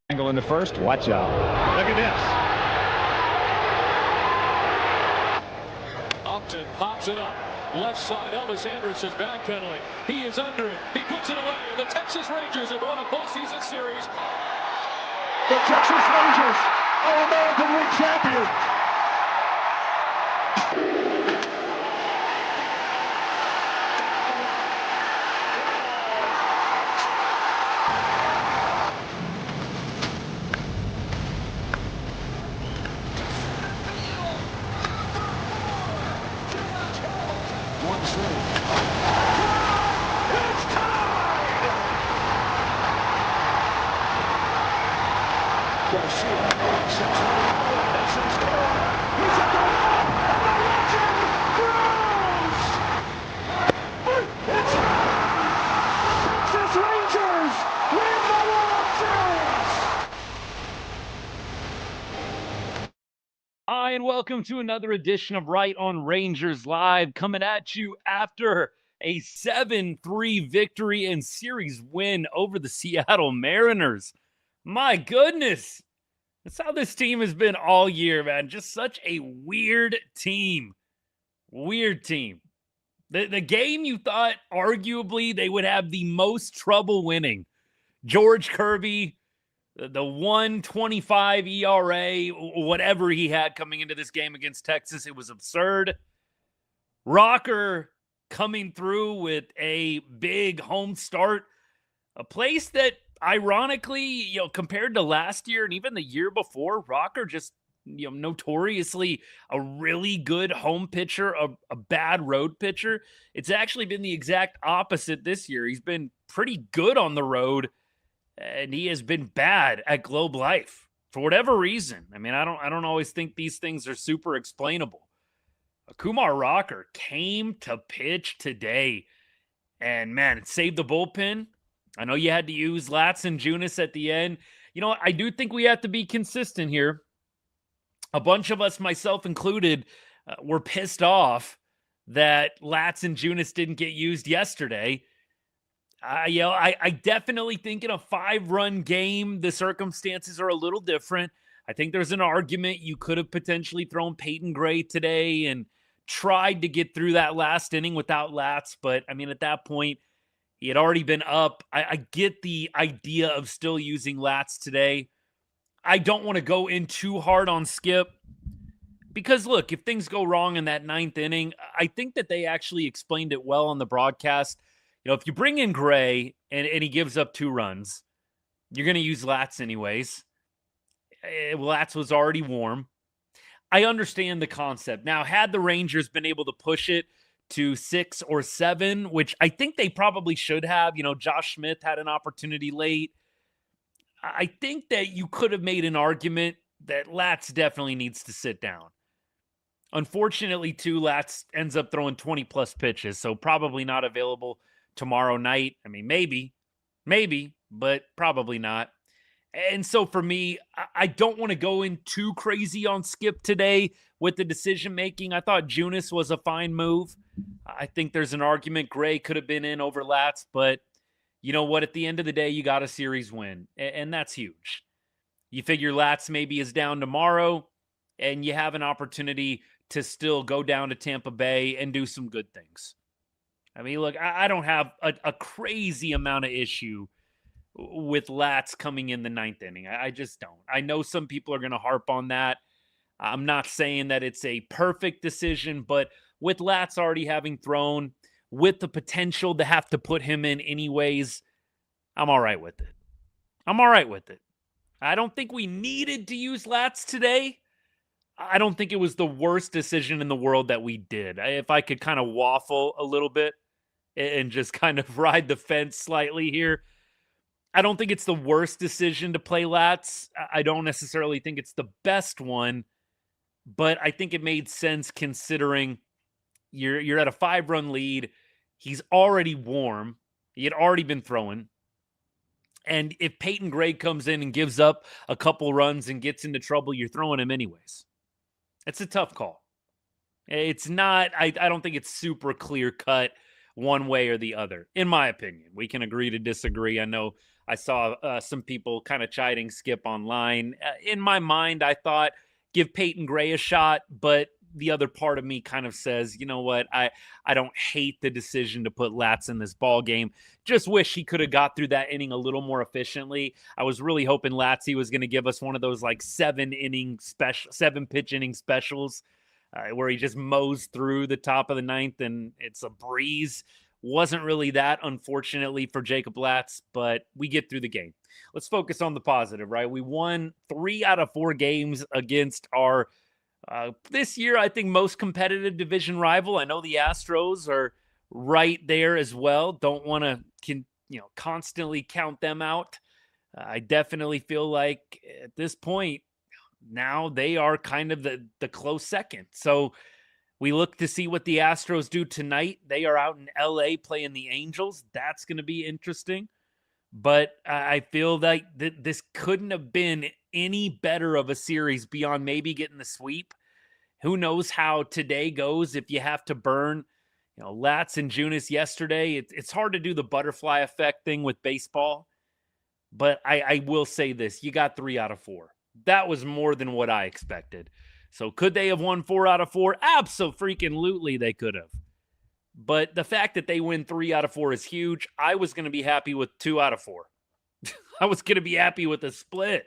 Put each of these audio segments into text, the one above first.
Angle in the first. Watch out. Look at this. Upton pops it up. Left side, Elvis Anderson's back pedaling. He is under it. He puts it away. The Texas Rangers have won a postseason series. The Texas Rangers are American League champions. Hi, and welcome to another edition of Right on Rangers Live, coming at you after a 7-3 victory and series win over the Seattle Mariners. My goodness, that's how this team has been all year, man. Just such a weird team. Weird team. The game you thought arguably they would have the most trouble winning. George Kirby, the 1.25 ERA, whatever he had coming into this game against Texas, it was absurd. Rocker coming through with a big home start, a place that ironically, compared to last year and even the year before, Rocker just, notoriously a really good home pitcher, a bad road pitcher. It's actually been the exact opposite this year. He's been pretty good on the road, and he has been bad at Globe Life for whatever reason. I mean, I don't always think these things are super explainable. Kumar Rocker came to pitch today, and man, it saved the bullpen. I know you had to use Latz and Junis at the end. I do think we have to be consistent here. A bunch of us, myself included, were pissed off that Latz and Junis didn't get used yesterday. I definitely think in a 5-run game, the circumstances are a little different. I think there's an argument you could have potentially thrown Peyton Gray today and tried to get through that last inning without Latz. But, I mean, at that point, he had already been up. I get the idea of still using Latz today. I don't want to go in too hard on Skip because, look, if things go wrong in that 9th inning, I think that they actually explained it well on the broadcast. If you bring in Gray and he gives up 2 runs, you're going to use Latz anyways. Latz was already warm. I understand the concept. Now, had the Rangers been able to push it to 6 or 7, which I think they probably should have, Josh Smith had an opportunity late. I think that you could have made an argument that Latz definitely needs to sit down. Unfortunately, too, Latz ends up throwing 20-plus pitches, so probably not available tomorrow night. I mean, maybe, but probably not. And so for me, I don't want to go in too crazy on Skip today with the decision-making. I thought Junis was a fine move. I think there's an argument Gray could have been in over Latz, but you know what? At the end of the day, you got a series win, and that's huge. You figure Latz maybe is down tomorrow, and you have an opportunity to still go down to Tampa Bay and do some good things. I mean, look, I don't have a crazy amount of issue with Latz coming in the 9th inning. I just don't. I know some people are going to harp on that. I'm not saying that it's a perfect decision, but with Latz already having thrown, with the potential to have to put him in anyways, I'm all right with it. I don't think we needed to use Latz today. I don't think it was the worst decision in the world that we did. If I could kind of waffle a little bit and just kind of ride the fence slightly here, I don't think it's the worst decision to play Latz. I don't necessarily think it's the best one, but I think it made sense considering you're at a 5-run lead. He's already warm. He had already been throwing. And if Peyton Gray comes in and gives up a couple runs and gets into trouble, you're throwing him anyways. It's a tough call. It's not, I don't think it's super clear cut one way or the other, in my opinion. We can agree to disagree. I know I saw some people kind of chiding Skip online. In my mind, I thought give Peyton Gray a shot, but the other part of me kind of says, you know what, I don't hate the decision to put Latz in this ball game. Just wish he could have got through that inning a little more efficiently. I was really hoping Latzy was going to give us one of those like 7-pitch inning specials where he just mows through the top of the ninth and it's a breeze. Wasn't really that, unfortunately, for Jacob Latz, but we get through the game. Let's focus on the positive, right? We won 3 out of 4 games against our this year, I think, most competitive division rival. I know the Astros are right there as well. Don't want to constantly count them out. I definitely feel like at this point now they are kind of the close second. So we look to see what the Astros do tonight. They are out in LA playing the Angels. That's going to be interesting. But I feel like this couldn't have been any better of a series beyond maybe getting the sweep. Who knows how today goes if you have to burn, Latz and Junis yesterday. It's hard to do the butterfly effect thing with baseball. But I will say this. You got 3 out of 4. That was more than what I expected. So could they have won 4 out of 4? Abso-freaking-lutely they could have. But the fact that they win 3 out of 4 is huge. I was going to be happy with 2 out of 4. I was going to be happy with a split.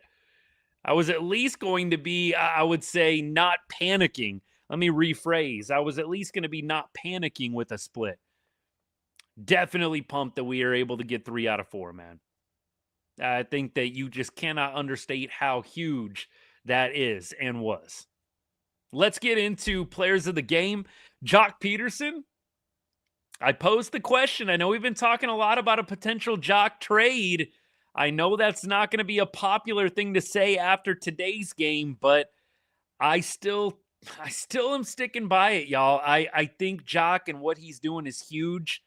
I was at least going to be, I would say, not panicking. Let me rephrase. I was at least going to be not panicking with a split. Definitely pumped that we are able to get 3 out of 4, man. I think that you just cannot understate how huge that is and was. Let's get into players of the game. Joc Pederson. I posed the question. I know we've been talking a lot about a potential Joc trade. I know that's not going to be a popular thing to say after today's game, but I still am sticking by it, y'all. I think Joc and what he's doing is huge.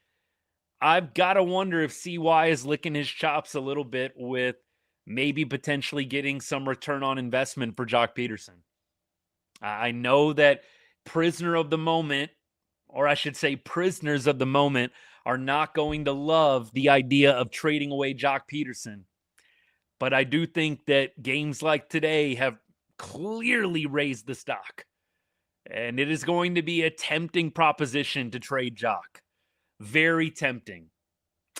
I've got to wonder if CY is licking his chops a little bit with maybe potentially getting some return on investment for Joc Pederson. I know that prisoner of the moment, or I should say prisoners of the moment, are not going to love the idea of trading away Joc Pederson. But I do think that games like today have clearly raised the stock. And it is going to be a tempting proposition to trade Joc. Very tempting.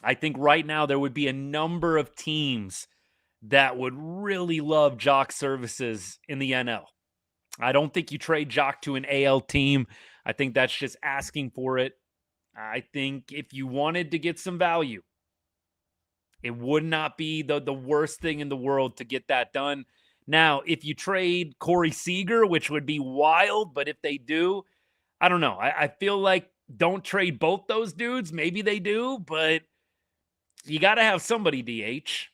I think right now there would be a number of teams that would really love Joc's services in the NL. I don't think you trade Joc to an AL team. I think that's just asking for it. I think if you wanted to get some value, it would not be the worst thing in the world to get that done. Now, if you trade Corey Seager, which would be wild, but if they do, I don't know. I feel like don't trade both those dudes. Maybe they do, but you got to have somebody DH.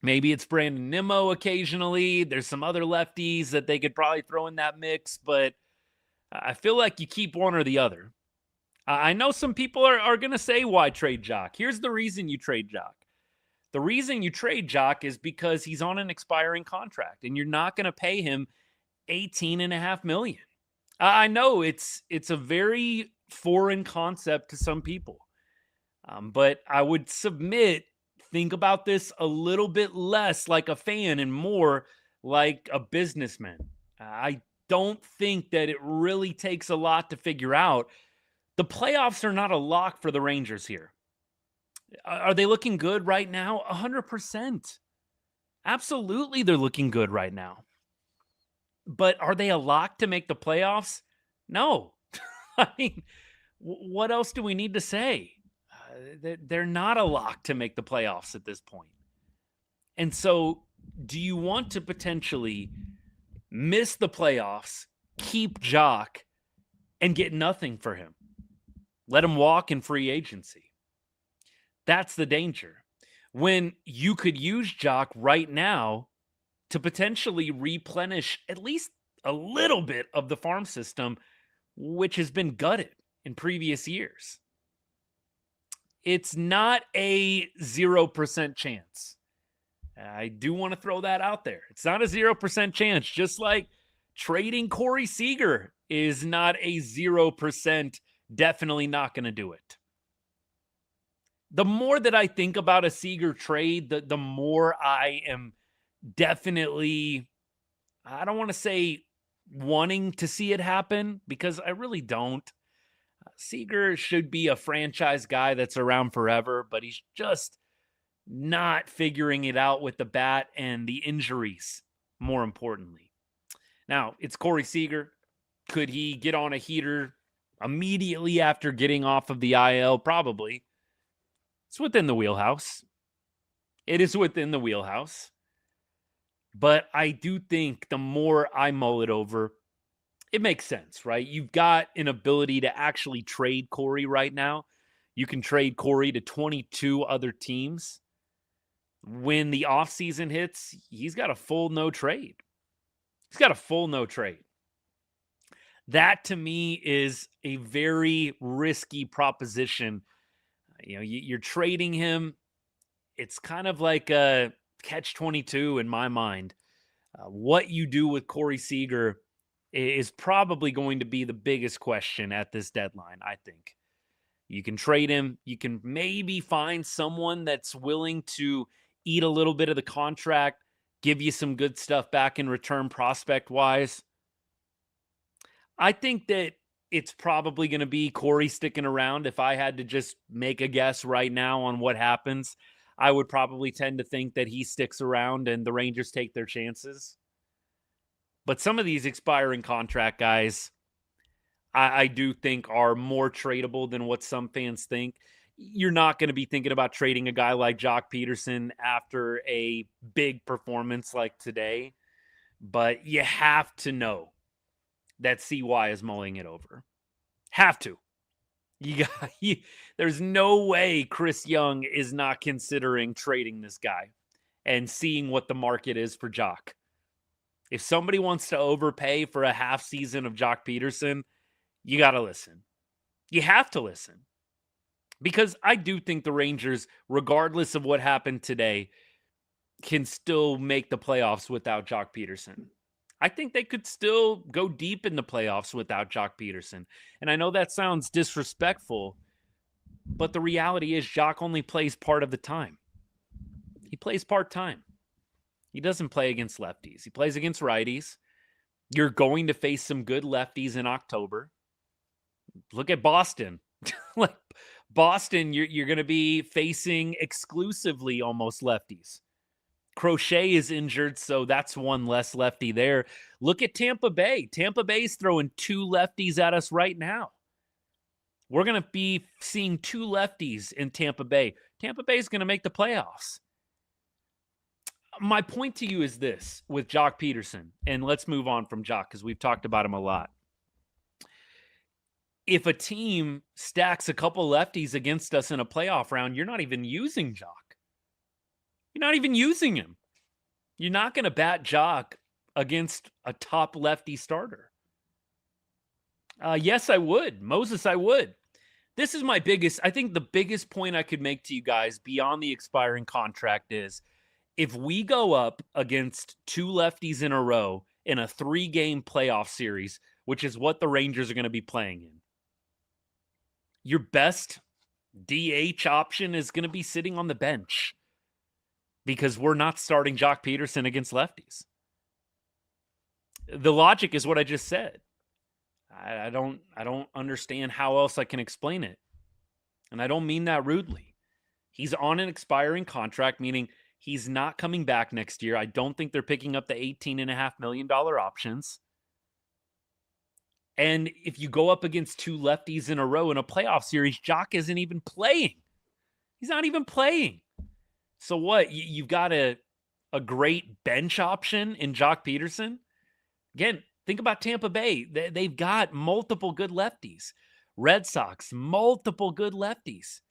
Maybe it's Brandon Nimmo occasionally. There's some other lefties that they could probably throw in that mix, but I feel like you keep one or the other. I know some people are going to say, why trade Joc? Here's the reason you trade Joc. The reason you trade Joc is because he's on an expiring contract, and you're not going to pay him $18.5 million. I know it's a very foreign concept to some people, but I would submit, think about this a little bit less like a fan and more like a businessman. I don't think that it really takes a lot to figure out. The playoffs are not a lock for the Rangers here. Are they looking good right now? 100%. Absolutely, they're looking good right now. But are they a lock to make the playoffs? No. I mean, what else do we need to say? They're not a lock to make the playoffs at this point. And so, do you want to potentially miss the playoffs, keep Joc, and get nothing for him? Let him walk in free agency. That's the danger. When you could use Joc right now to potentially replenish at least a little bit of the farm system, which has been gutted in previous years. It's not a 0% chance. I do want to throw that out there. It's not a 0% chance, just like trading Corey Seager is not a 0%, definitely not going to do it. the more that I think about a Seager trade, the more I am definitely, I don't want to say wanting to see it happen, because I really don't. Seager should be a franchise guy that's around forever, but he's just not figuring it out with the bat and the injuries, more importantly. Now, it's Corey Seager. Could he get on a heater immediately after getting off of the IL? Probably. It's within the wheelhouse. It is within the wheelhouse. But I do think the more I mull it over, it makes sense, right? You've got an ability to actually trade Corey right now. You can trade Corey to 22 other teams. When the offseason hits, he's got a full no trade. He's got a full no trade. That, to me, is a very risky proposition. You know, you're trading him. It's kind of like a catch-22 in my mind. What you do with Corey Seager is probably going to be the biggest question at this deadline, I think. You can trade him. You can maybe find someone that's willing to eat a little bit of the contract, give you some good stuff back in return prospect-wise. I think that it's probably going to be Corey sticking around. If I had to just make a guess right now on what happens, I would probably tend to think that he sticks around and the Rangers take their chances. But some of these expiring contract guys, I do think are more tradable than what some fans think. You're not going to be thinking about trading a guy like Joc Pederson after a big performance like today. But you have to know that CY is mulling it over. Have to. There's no way Chris Young is not considering trading this guy and seeing what the market is for Joc. If somebody wants to overpay for a half season of Joc Pederson, you got to listen. You have to listen. Because I do think the Rangers, regardless of what happened today, can still make the playoffs without Joc Pederson. I think they could still go deep in the playoffs without Joc Pederson. And I know that sounds disrespectful, but the reality is Joc only plays part of the time. He plays part-time. He doesn't play against lefties. He plays against righties. You're going to face some good lefties in October. Look at Boston. Like Boston, you're going to be facing exclusively almost lefties. Crochet is injured, so that's one less lefty there. Look at Tampa Bay. Tampa Bay's throwing 2 lefties at us right now. We're going to be seeing 2 lefties in Tampa Bay. Tampa Bay's going to make the playoffs. My point to you is this with Joc Pederson, and let's move on from Joc because we've talked about him a lot. If a team stacks a couple lefties against us in a playoff round, you're not even using Joc. You're not even using him. You're not going to bat Joc against a top lefty starter. Yes, I would. Moses, I would. This is my biggest, I think the biggest point I could make to you guys beyond the expiring contract is if we go up against 2 lefties in a row in a 3-game playoff series, which is what the Rangers are going to be playing in, your best DH option is going to be sitting on the bench because we're not starting Joc Pederson against lefties. The logic is what I just said. I don't understand how else I can explain it. And I don't mean that rudely. He's on an expiring contract, meaning he's not coming back next year. I don't think they're picking up the $18.5 million options. And if you go up against 2 lefties in a row in a playoff series, Joc isn't even playing. He's not even playing. So what? You've got a great bench option in Joc Pederson? Again, think about Tampa Bay. They've got multiple good lefties. Red Sox, multiple good lefties.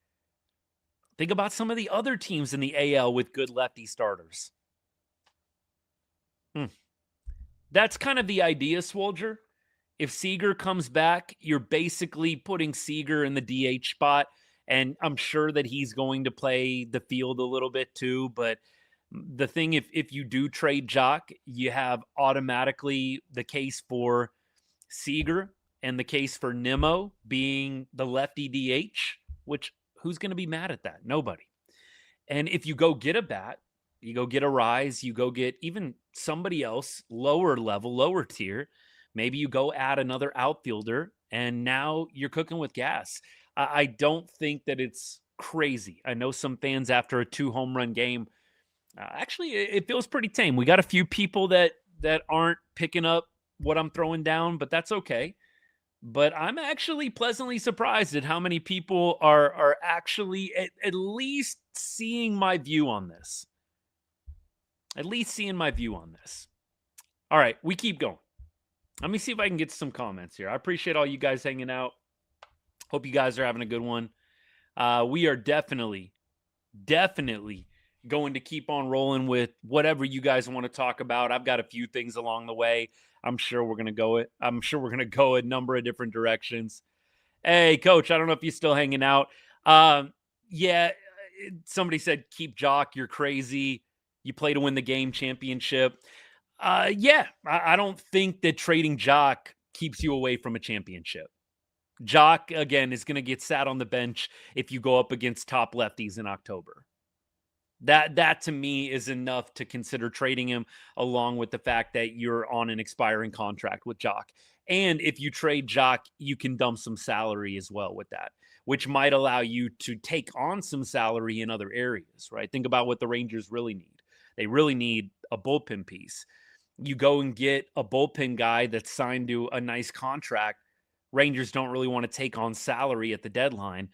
Think about some of the other teams in the AL with good lefty starters. That's kind of the idea, Swolger. If Seager comes back, you're basically putting Seager in the DH spot, and I'm sure that he's going to play the field a little bit too, but the thing, if you do trade Joc, you have automatically the case for Seager and the case for Nimmo being the lefty DH, which Who's going to be mad at that? Nobody. And if you go get a bat, you go get a Rise, you go get even somebody else, lower level, lower tier, maybe you go add another outfielder, and now you're cooking with gas. I don't think that it's crazy. I know some fans after a 2 home run game, actually, it feels pretty tame. We got a few people that aren't picking up what I'm throwing down, but that's okay. But I'm actually pleasantly surprised at how many people are actually at least seeing my view on this. At least seeing my view on this. All right, we keep going. Let me see if I can get some comments here. I appreciate all you guys hanging out. Hope you guys are having a good one. We are definitely going to keep on rolling with whatever you guys want to talk about. I've got a few things along the way. I'm sure we're going to go a number of different directions. Hey, Coach, I don't know if you're still hanging out. Yeah, somebody said, keep Joc. You're crazy. You play to win the game championship. Yeah, I don't think that trading Joc keeps you away from a championship. Joc, again, is going to get sat on the bench if you go up against top lefties in October. That to me is enough to consider trading him, along with the fact that you're on an expiring contract with Joc. And if you trade Joc, you can dump some salary as well with that, which might allow you to take on some salary in other areas, right? Think about what the Rangers really need. They really need a bullpen piece. You go and get a bullpen guy that's signed to a nice contract. Rangers don't really want to take on salary at the deadline.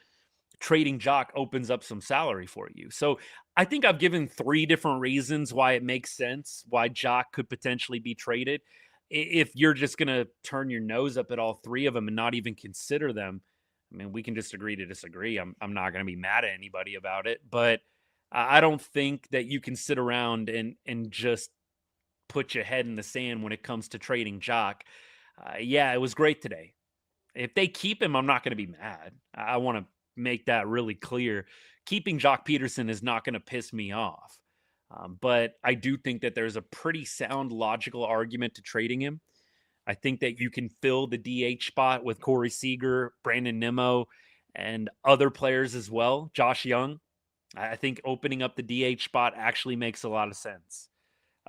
Trading Joc opens up some salary for you. So I think I've given 3 different reasons why it makes sense, why Joc could potentially be traded. If you're just going to turn your nose up at all 3 of them and not even consider them, I mean, we can just agree to disagree. I'm not going to be mad at anybody about it, but I don't think that you can sit around and just put your head in the sand when it comes to trading Joc. Yeah, it was great today. If they keep him, I'm not going to be mad. I want to make that really clear. Keeping Joc Pederson is not going to piss me off. But I do think that there's a pretty sound logical argument to trading him. I think that you can fill the DH spot with Corey Seager, Brandon Nimmo, and other players as well. Josh Young. I think opening up the DH spot actually makes a lot of sense.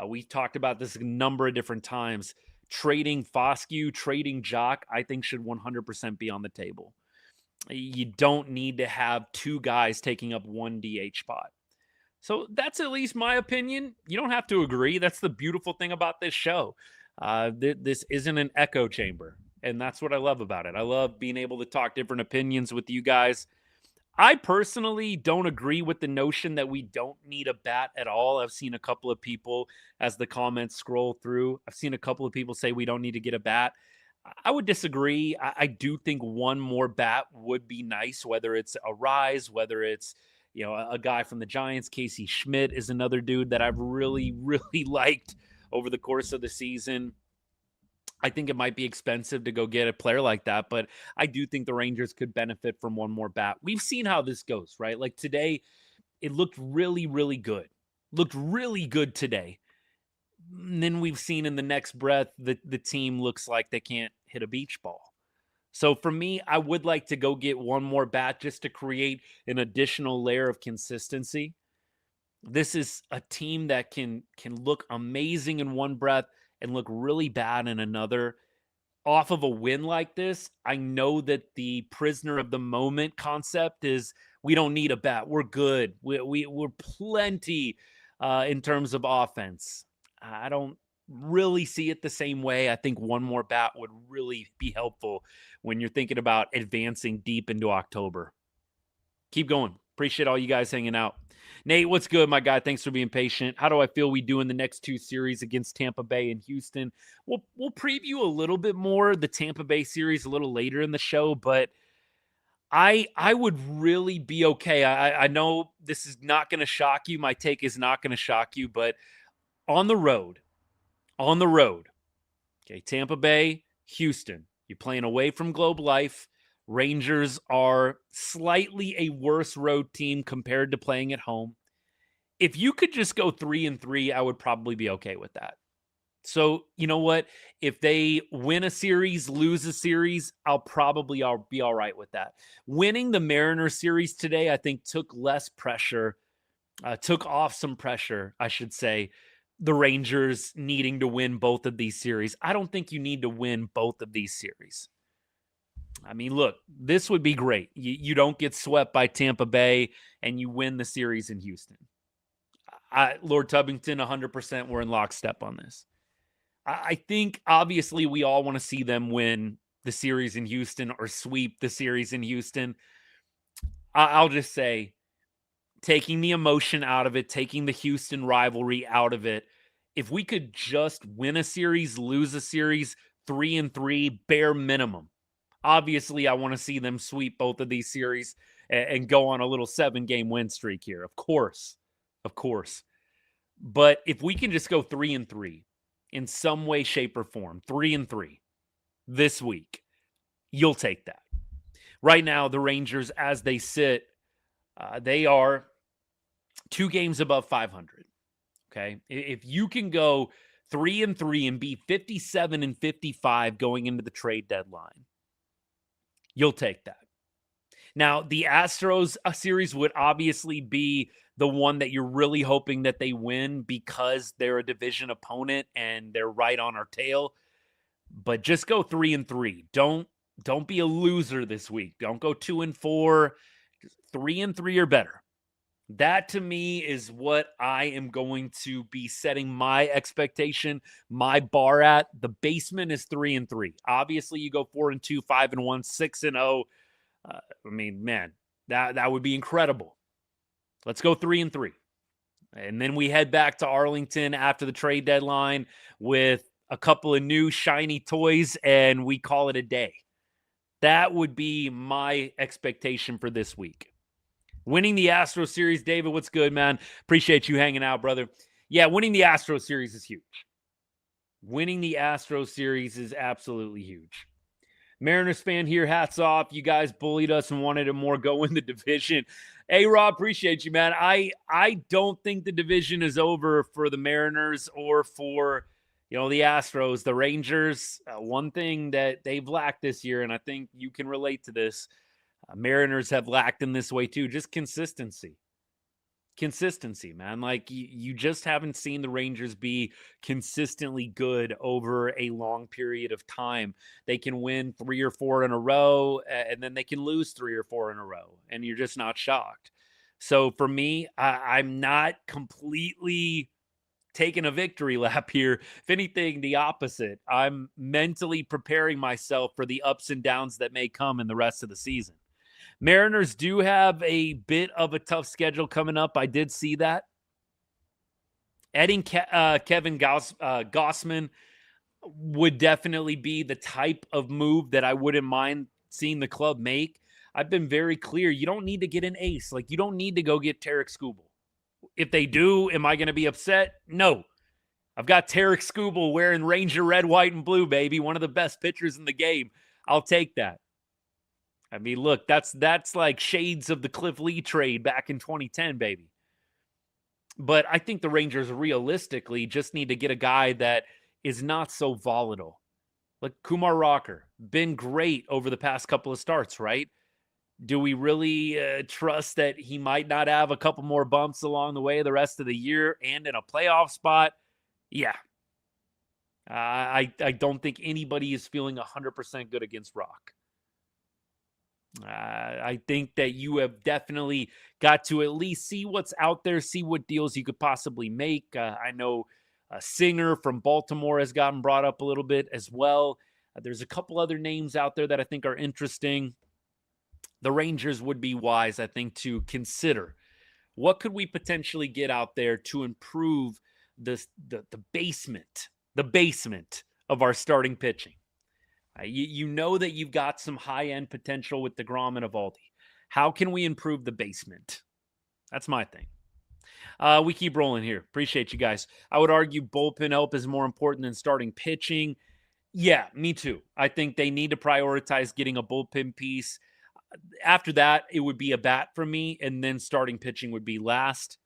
We talked about this a number of different times. Trading Foscue, trading Joc, I think should 100% be on the table. You don't need to have 2 guys taking up 1 DH spot. So that's at least my opinion. You don't have to agree. That's the beautiful thing about this show. This isn't an echo chamber, and that's what I love about it. I love being able to talk different opinions with you guys. I personally don't agree with the notion that we don't need a bat at all. I've seen a couple of people, as the comments scroll through, I've seen a couple of people say we don't need to get a bat. I would disagree. I do think one more bat would be nice, whether it's a Rise, whether it's, a guy from the Giants. Casey Schmidt is another dude that I've really, really liked over the course of the season. I think it might be expensive to go get a player like that, but I do think the Rangers could benefit from one more bat. We've seen how this goes, right? Like today, it looked really, really good. Looked really good today. And then we've seen in the next breath that the team looks like they can't hit a beach ball. So for me, I would like to go get one more bat just to create an additional layer of consistency. This is a team that can look amazing in one breath and look really bad in another. Off of a win like this, I know that the prisoner of the moment concept is we don't need a bat. We're good. We're plenty in terms of offense. I don't really see it the same way. I think one more bat would really be helpful when you're thinking about advancing deep into October. Keep going. Appreciate all you guys hanging out. Nate, what's good, my guy? Thanks for being patient. How do I feel we do in the next 2 series against Tampa Bay and Houston? We'll preview a little bit more the Tampa Bay series a little later in the show, but I would really be okay. I know this is not going to shock you. My take is not going to shock you, but on the road, okay, Tampa Bay, Houston, you're playing away from Globe Life. Rangers are slightly a worse road team compared to playing at home. If you could just go 3-3, I would probably be okay with that. So, you know what? If they win a series, lose a series, I'll be all right with that. Winning the Mariners series today, I think, took less pressure, took off some pressure, I should say, the Rangers needing to win both of these series. I don't think you need to win both of these series. I mean, look, this would be great. You don't get swept by Tampa Bay and you win the series in Houston. Lord Tubbington, 100%, we're in lockstep on this. I think, obviously, we all want to see them win the series in Houston or sweep the series in Houston. I'll just say, taking the emotion out of it, taking the Houston rivalry out of it, if we could just win a series, lose a series, 3-3, bare minimum. Obviously, I want to see them sweep both of these series and go on a little 7-game win streak here. Of course. But if we can just go 3-3 in some way, shape, or form, 3-3 this week, you'll take that. Right now, the Rangers, as they sit, they are 2 games above 500. Okay, if you can go 3-3 and be 57-55 going into the trade deadline, you'll take that. Now, the Astros series would obviously be the one that you're really hoping that they win because they're a division opponent and they're right on our tail. But just go 3-3. Don't be a loser this week. Don't go 2-4. 3-3 or better. That to me is what I am going to be setting my expectation, my bar at. The basement is 3-3. Obviously, you go 4-2, 5-1, 6-0. I mean, man, that would be incredible. Let's go 3-3. And then we head back to Arlington after the trade deadline with a couple of new shiny toys, and we call it a day. That would be my expectation for this week. Winning the Astros series, David, what's good, man? Appreciate you hanging out, brother. Yeah, winning the Astros series is huge. Winning the Astros series is absolutely huge. Mariners fan here, hats off. You guys bullied us and wanted to more go in the division. Hey, Rob, appreciate you, man. I don't think the division is over for the Mariners or for, the Astros. The Rangers, one thing that they've lacked this year, and I think you can relate to this, Mariners have lacked in this way too, just consistency. Consistency, man. Like, you just haven't seen the Rangers be consistently good over a long period of time. They can win 3 or 4 in a row, and then they can lose 3 or 4 in a row, and you're just not shocked. So for me, I'm not completely taking a victory lap here. If anything, the opposite. I'm mentally preparing myself for the ups and downs that may come in the rest of the season. Mariners do have a bit of a tough schedule coming up. I did see that. Adding Kevin Gausman would definitely be the type of move that I wouldn't mind seeing the club make. I've been very clear. You don't need to get an ace. Like, you don't need to go get Tarek Skubal. If they do, am I going to be upset? No. I've got Tarek Skubal wearing Ranger red, white, and blue, baby. One of the best pitchers in the game. I'll take that. I mean, look, that's like shades of the Cliff Lee trade back in 2010, baby. But I think the Rangers realistically just need to get a guy that is not so volatile. Like Kumar Rocker, been great over the past couple of starts, right? Do we really trust that he might not have a couple more bumps along the way the rest of the year and in a playoff spot? Yeah. I don't think anybody is feeling 100% good against Rock. I think that you have definitely got to at least see what's out there, see what deals you could possibly make. I know Singer from Baltimore has gotten brought up a little bit as well. There's a couple other names out there that I think are interesting. The Rangers would be wise, I think, to consider what could we potentially get out there to improve the basement of our starting pitching. You know that you've got some high-end potential with DeGrom and Eovaldi. How can we improve the basement? That's my thing. We keep rolling here. Appreciate you guys. I would argue bullpen help is more important than starting pitching. Yeah, me too. I think they need to prioritize getting a bullpen piece. After that, it would be a bat for me, and then starting pitching would be last.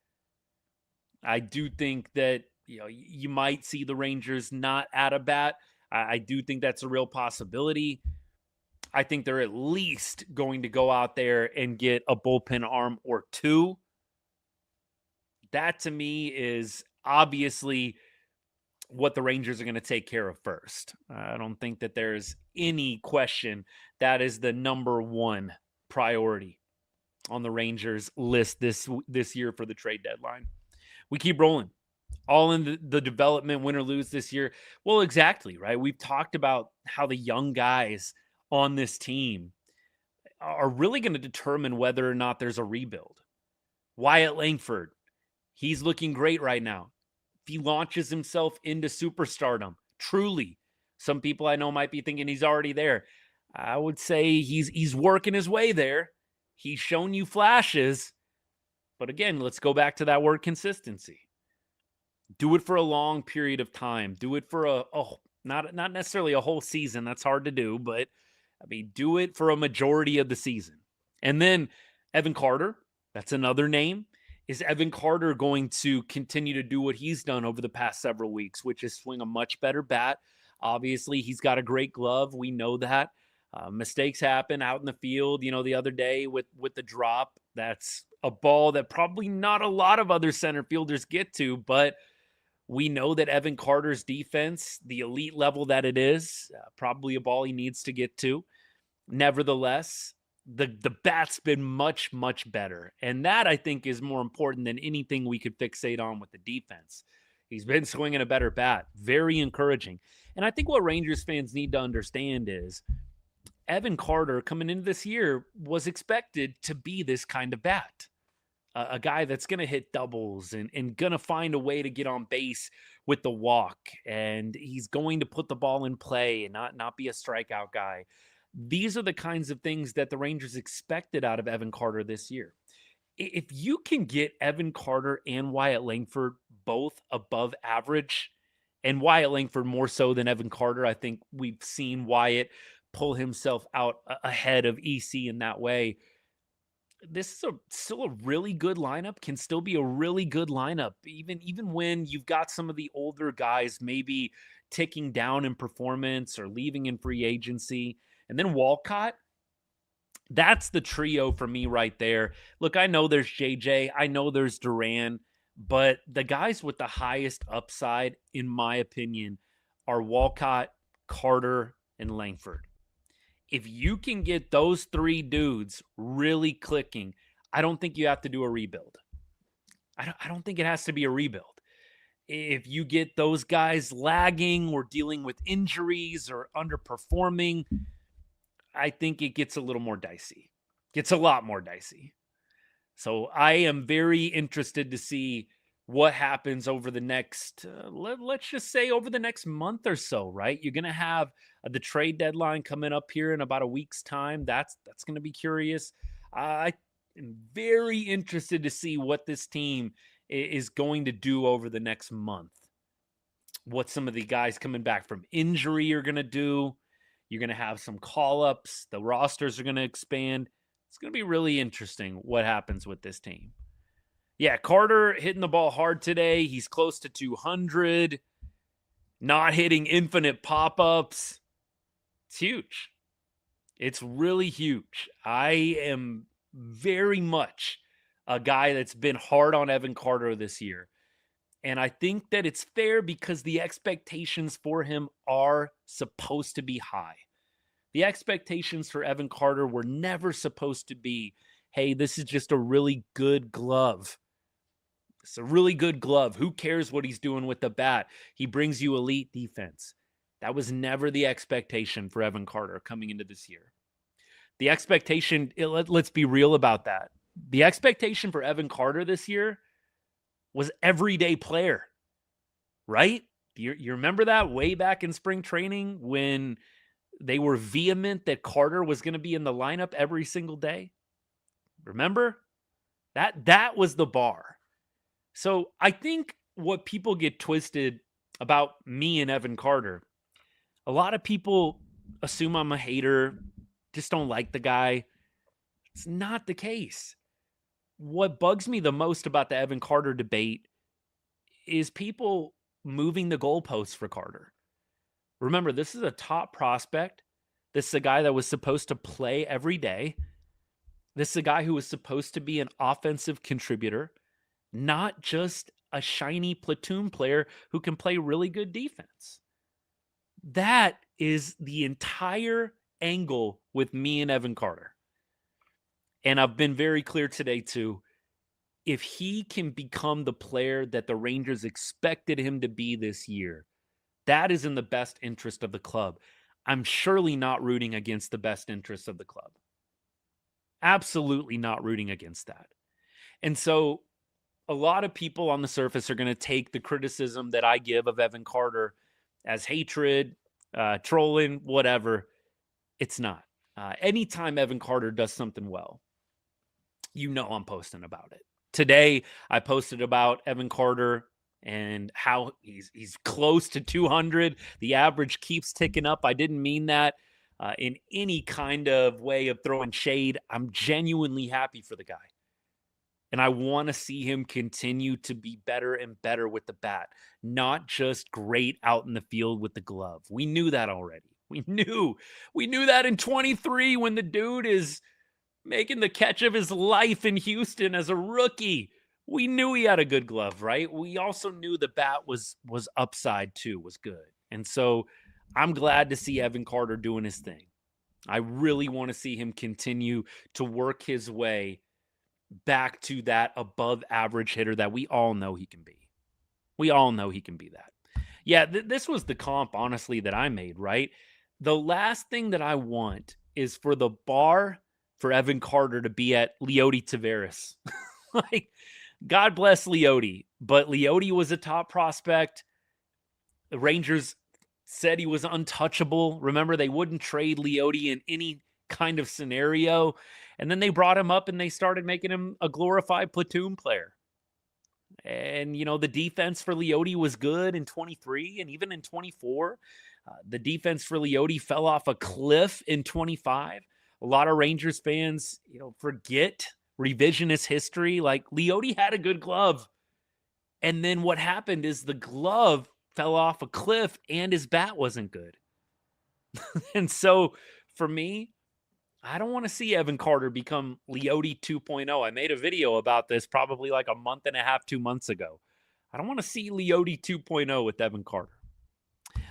I do think that you might see the Rangers not add a bat. I do think that's a real possibility. I think they're at least going to go out there and get a bullpen arm or two. That to me is obviously what the Rangers are going to take care of first. I don't think that there's any question that is the number one priority on the Rangers list this year for the trade deadline. We keep rolling. All in the development, win or lose this year. Well, exactly, right? We've talked about how the young guys on this team are really going to determine whether or not there's a rebuild. Wyatt Langford, he's looking great right now. If he launches himself into superstardom, truly, some people I know might be thinking he's already there. I would say he's working his way there. He's shown you flashes. But again, let's go back to that word consistency. Do it for a long period of time. Do it for not necessarily a whole season. That's hard to do, but I mean, do it for a majority of the season. And then Evan Carter, that's another name. Is Evan Carter going to continue to do what he's done over the past several weeks, which is swing a much better bat? Obviously, he's got a great glove. We know that. Mistakes happen out in the field. The other day with the drop, that's a ball that probably not a lot of other center fielders get to, but we know that Evan Carter's defense, the elite level that it is, probably a ball he needs to get to. Nevertheless, the bat's been much, much better. And that, I think, is more important than anything we could fixate on with the defense. He's been swinging a better bat. Very encouraging. And I think what Rangers fans need to understand is Evan Carter coming into this year was expected to be this kind of bat. A guy that's going to hit doubles and going to find a way to get on base with the walk. And he's going to put the ball in play and not be a strikeout guy. These are the kinds of things that the Rangers expected out of Evan Carter this year. If you can get Evan Carter and Wyatt Langford both above average, and Wyatt Langford more so than Evan Carter, I think we've seen Wyatt pull himself out ahead of EC in that way. This is still a really good lineup, can still be a really good lineup, even when you've got some of the older guys maybe ticking down in performance or leaving in free agency. And then Walcott, that's the trio for me right there. Look, I know there's JJ, I know there's Duran, but the guys with the highest upside, in my opinion, are Walcott, Carter, and Langford. If you can get those three dudes really clicking, I don't think you have to do a rebuild. I don't think it has to be a rebuild. If you get those guys lagging or dealing with injuries or underperforming, I think it gets a little more dicey. Gets a lot more dicey. So I am very interested to see what happens over the next, let's just say over the next month or so, right? You're going to have the trade deadline coming up here in about a week's time. That's going to be curious. I am very interested to see what this team is going to do over the next month. What some of the guys coming back from injury are going to do. You're going to have some call-ups. The rosters are going to expand. It's going to be really interesting what happens with this team. Yeah, Carter hitting the ball hard today. He's close to 200. Not hitting infinite pop-ups. It's huge. It's really huge. I am very much a guy that's been hard on Evan Carter this year. And I think that it's fair because the expectations for him are supposed to be high. The expectations for Evan Carter were never supposed to be, hey, this is just a really good glove. It's a really good glove. Who cares what he's doing with the bat? He brings you elite defense. That was never the expectation for Evan Carter coming into this year. The expectation, let's be real about that. The expectation for Evan Carter this year was everyday player, right? You remember that way back in spring training when they were vehement that Carter was going to be in the lineup every single day? Remember? That was the bar. So I think what people get twisted about me and Evan Carter, a lot of people assume I'm a hater, just don't like the guy. It's not the case. What bugs me the most about the Evan Carter debate is people moving the goalposts for Carter. Remember, this is a top prospect. This is a guy that was supposed to play every day. This is a guy who was supposed to be an offensive contributor, not just a shiny platoon player who can play really good defense. That is the entire angle with me and Evan Carter. And I've been very clear today, too. If he can become the player that the Rangers expected him to be this year, that is in the best interest of the club. I'm surely not rooting against the best interest of the club. Absolutely not rooting against that. And so a lot of people on the surface are going to take the criticism that I give of Evan Carter as hatred, trolling, whatever. It's not. Anytime Evan Carter does something well, you know I'm posting about it. Today, I posted about Evan Carter and how he's close to 200. The average keeps ticking up. I didn't mean that in any kind of way of throwing shade. I'm genuinely happy for the guy. And I want to see him continue to be better and better with the bat, not just great out in the field with the glove. We knew that already. We knew that in 23 when the dude is making the catch of his life in Houston as a rookie. We knew he had a good glove, right? We also knew the bat was upside too, was good. And so I'm glad to see Evan Carter doing his thing. I really want to see him continue to work his way back to that above average hitter that we all know he can be. We all know he can be that. Yeah, this was the comp, honestly, that I made, right? The last thing that I want is for the bar for Evan Carter to be at Leody Taveras. Like, God bless Leody, but Leody was a top prospect. The Rangers said he was untouchable. Remember, they wouldn't trade Leody in any kind of scenario. And then they brought him up and they started making him a glorified platoon player. And, you know, the defense for Leody was good in 23 and even in 24. The defense for Leody fell off a cliff in 25. A lot of Rangers fans, you know, forget revisionist history. Like, Leody had a good glove. And then what happened is the glove fell off a cliff and his bat wasn't good. And so for me, I don't want to see Evan Carter become Leody 2.0. I made a video about this probably like a month and a half, 2 months ago. I don't want to see Leody 2.0 with Evan Carter.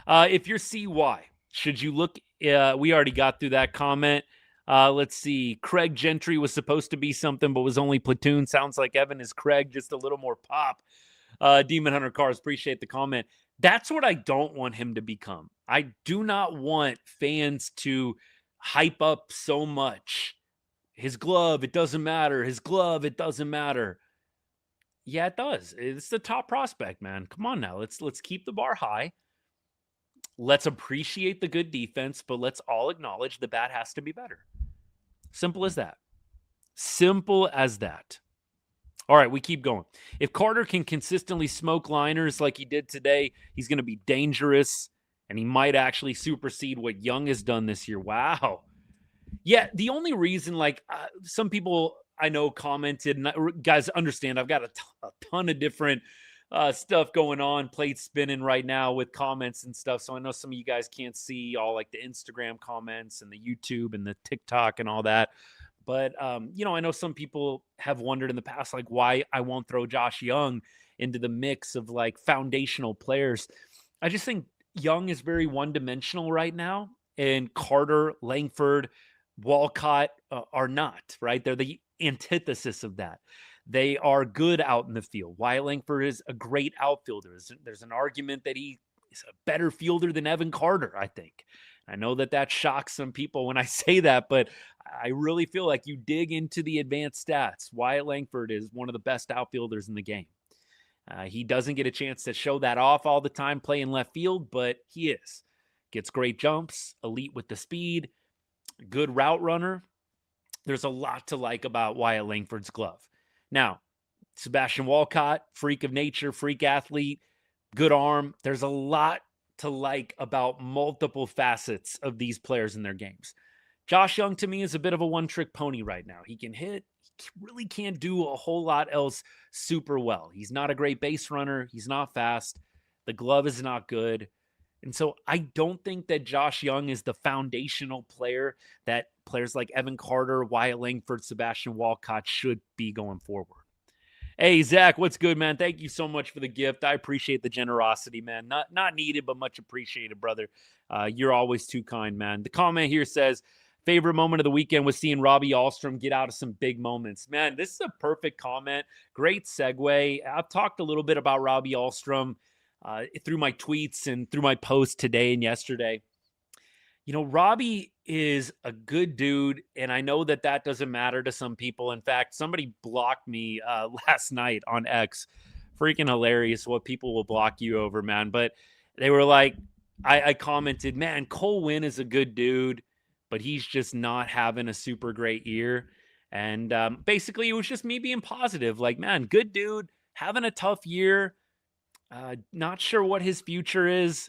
If you're CY, should you look? We already got through that comment. Let's see. Craig Gentry was supposed to be something, but was only platoon. Sounds like Evan is Craig, just a little more pop. Demon Hunter Cars, appreciate the comment. That's what I don't want him to become. I do not want fans to hype up so much. His glove, it doesn't matter. His glove, it doesn't matter. Yeah, it does. It's the top prospect, man. Come on now. Let's keep the bar high. Let's appreciate the good defense, but let's all acknowledge the bat has to be better. Simple as that. Simple as that. All right, we keep going. If Carter can consistently smoke liners like he did today, he's going to be dangerous, and he might actually supersede what Young has done this year. Wow. Yeah, the only reason, like, some people I know commented, and guys, understand, I've got a ton of different stuff going on, plate spinning right now with comments and stuff. So I know some of you guys can't see all like the Instagram comments and the YouTube and the TikTok and all that. But, you know, I know some people have wondered in the past, like, why I won't throw Josh Young into the mix of like foundational players. I just think Young is very one-dimensional right now, and Carter, Langford, Walcott are not, right? They're the antithesis of that. They are good out in the field. Wyatt Langford is a great outfielder. There's an argument that he is a better fielder than Evan Carter, I think. I know that shocks some people when I say that, but I really feel like you dig into the advanced stats. Wyatt Langford is one of the best outfielders in the game. He doesn't get a chance to show that off all the time playing left field, but he is. Gets great jumps, elite with the speed, good route runner. There's a lot to like about Wyatt Langford's glove. Now, Sebastian Walcott, freak of nature, freak athlete, good arm. There's a lot to like about multiple facets of these players in their games. Josh Young, to me, is a bit of a one-trick pony right now. He can hit, he really can't do a whole lot else super well. He's not a great base runner. He's not fast. The glove is not good. And so I don't think that Josh Young is the foundational player that players like Evan Carter, Wyatt Langford, Sebastian Walcott should be going forward. Hey, Zach, what's good, man? Thank you so much for the gift. I appreciate the generosity, man. Not needed, but much appreciated, brother. You're always too kind, man. The comment here says, favorite moment of the weekend was seeing Robbie Ahlstrom get out of some big moments. Man, this is a perfect comment. Great segue. I've talked a little bit about Robbie Ahlstrom through my tweets and through my posts today and yesterday. You know, Robbie is a good dude, and I know that that doesn't matter to some people. In fact, somebody blocked me last night on X. Freaking hilarious what people will block you over, man. But they were like, I commented, man, Cole Winn is a good dude, but he's just not having a super great year. And basically, it was just me being positive. Like, man, good dude, having a tough year. Not sure what his future is.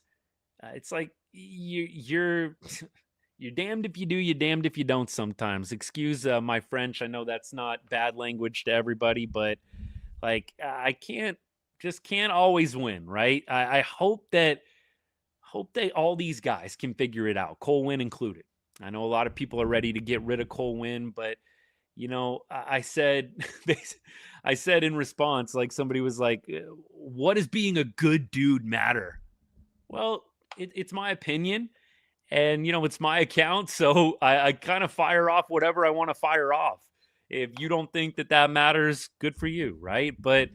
It's like, you're damned if you do, you're damned if you don't sometimes. Excuse my French. I know that's not bad language to everybody, but like I can't always win, right? I hope that all these guys can figure it out, Cole Winn included. I know a lot of people are ready to get rid of Cole Winn, but you know, I said in response, like somebody was like, what does being a good dude matter? Well, it's my opinion, and you know, it's my account, so I kind of fire off whatever I want to fire off. If you don't think that matters, good for you, right? But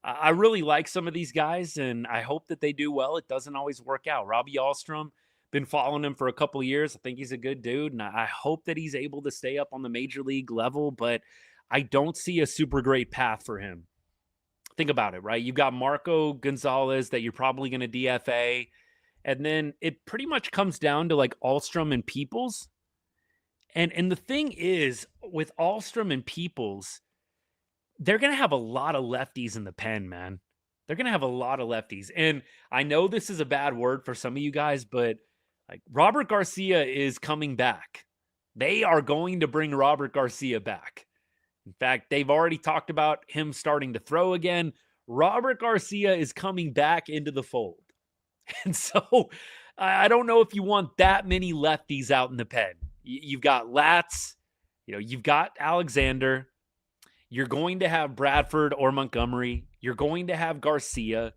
I really like some of these guys, and I hope that they do well. It doesn't always work out. Robbie Ahlstrom, been following him for a couple of years. I think he's a good dude, and I hope that he's able to stay up on the major league level, but I don't see a super great path for him. Think about it, right? You've got Marco Gonzalez that you're probably going to DFA. And then it pretty much comes down to like Ahlstrom and Peoples. And the thing is, with Ahlstrom and Peoples, they're going to have a lot of lefties in the pen, man. They're going to have a lot of lefties. And I know this is a bad word for some of you guys, but like Robert Garcia is coming back. They are going to bring Robert Garcia back. In fact, they've already talked about him starting to throw again. Robert Garcia is coming back into the fold. And so I don't know if you want that many lefties out in the pen. You've got Latz, you know, you've got Alexander. You're going to have Bradford or Montgomery. You're going to have Garcia.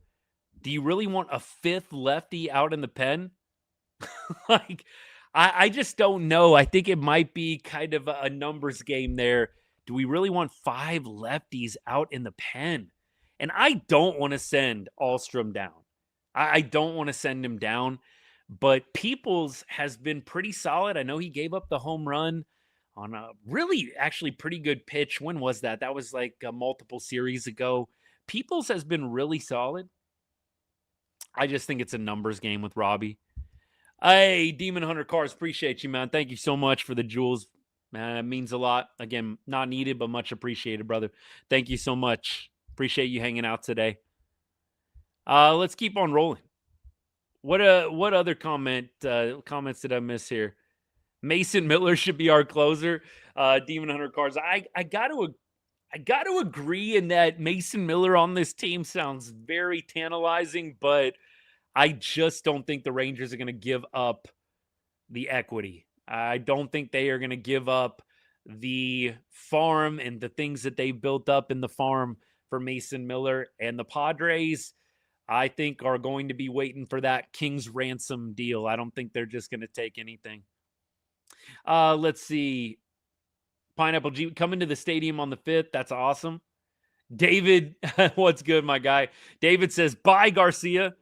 Do you really want a fifth lefty out in the pen? Like, I just don't know. I think it might be kind of a numbers game there. Do we really want 5 lefties out in the pen? And I don't want to send Ahlstrom down. I don't want to send him down, but Peoples has been pretty solid. I know he gave up the home run on a really actually pretty good pitch. When was that? That was like multiple series ago. Peoples has been really solid. I just think it's a numbers game with Robbie. Hey, Demon Hunter Cars, appreciate you, man. Thank you so much for the jewels. Man, it means a lot. Again, not needed, but much appreciated, brother. Thank you so much. Appreciate you hanging out today. Let's keep on rolling. What other comments did I miss here? Mason Miller should be our closer. Demon Hunter Cards. I got to agree in that Mason Miller on this team sounds very tantalizing, but I just don't think the Rangers are going to give up the equity. I don't think they are going to give up the farm and the things that they've built up in the farm for Mason Miller. And the Padres, I think, are going to be waiting for that King's ransom deal. I don't think they're just going to take anything. Let's see. Pineapple G coming to the stadium on the 5th. That's awesome. David, what's good, my guy? David says, bye, Garcia.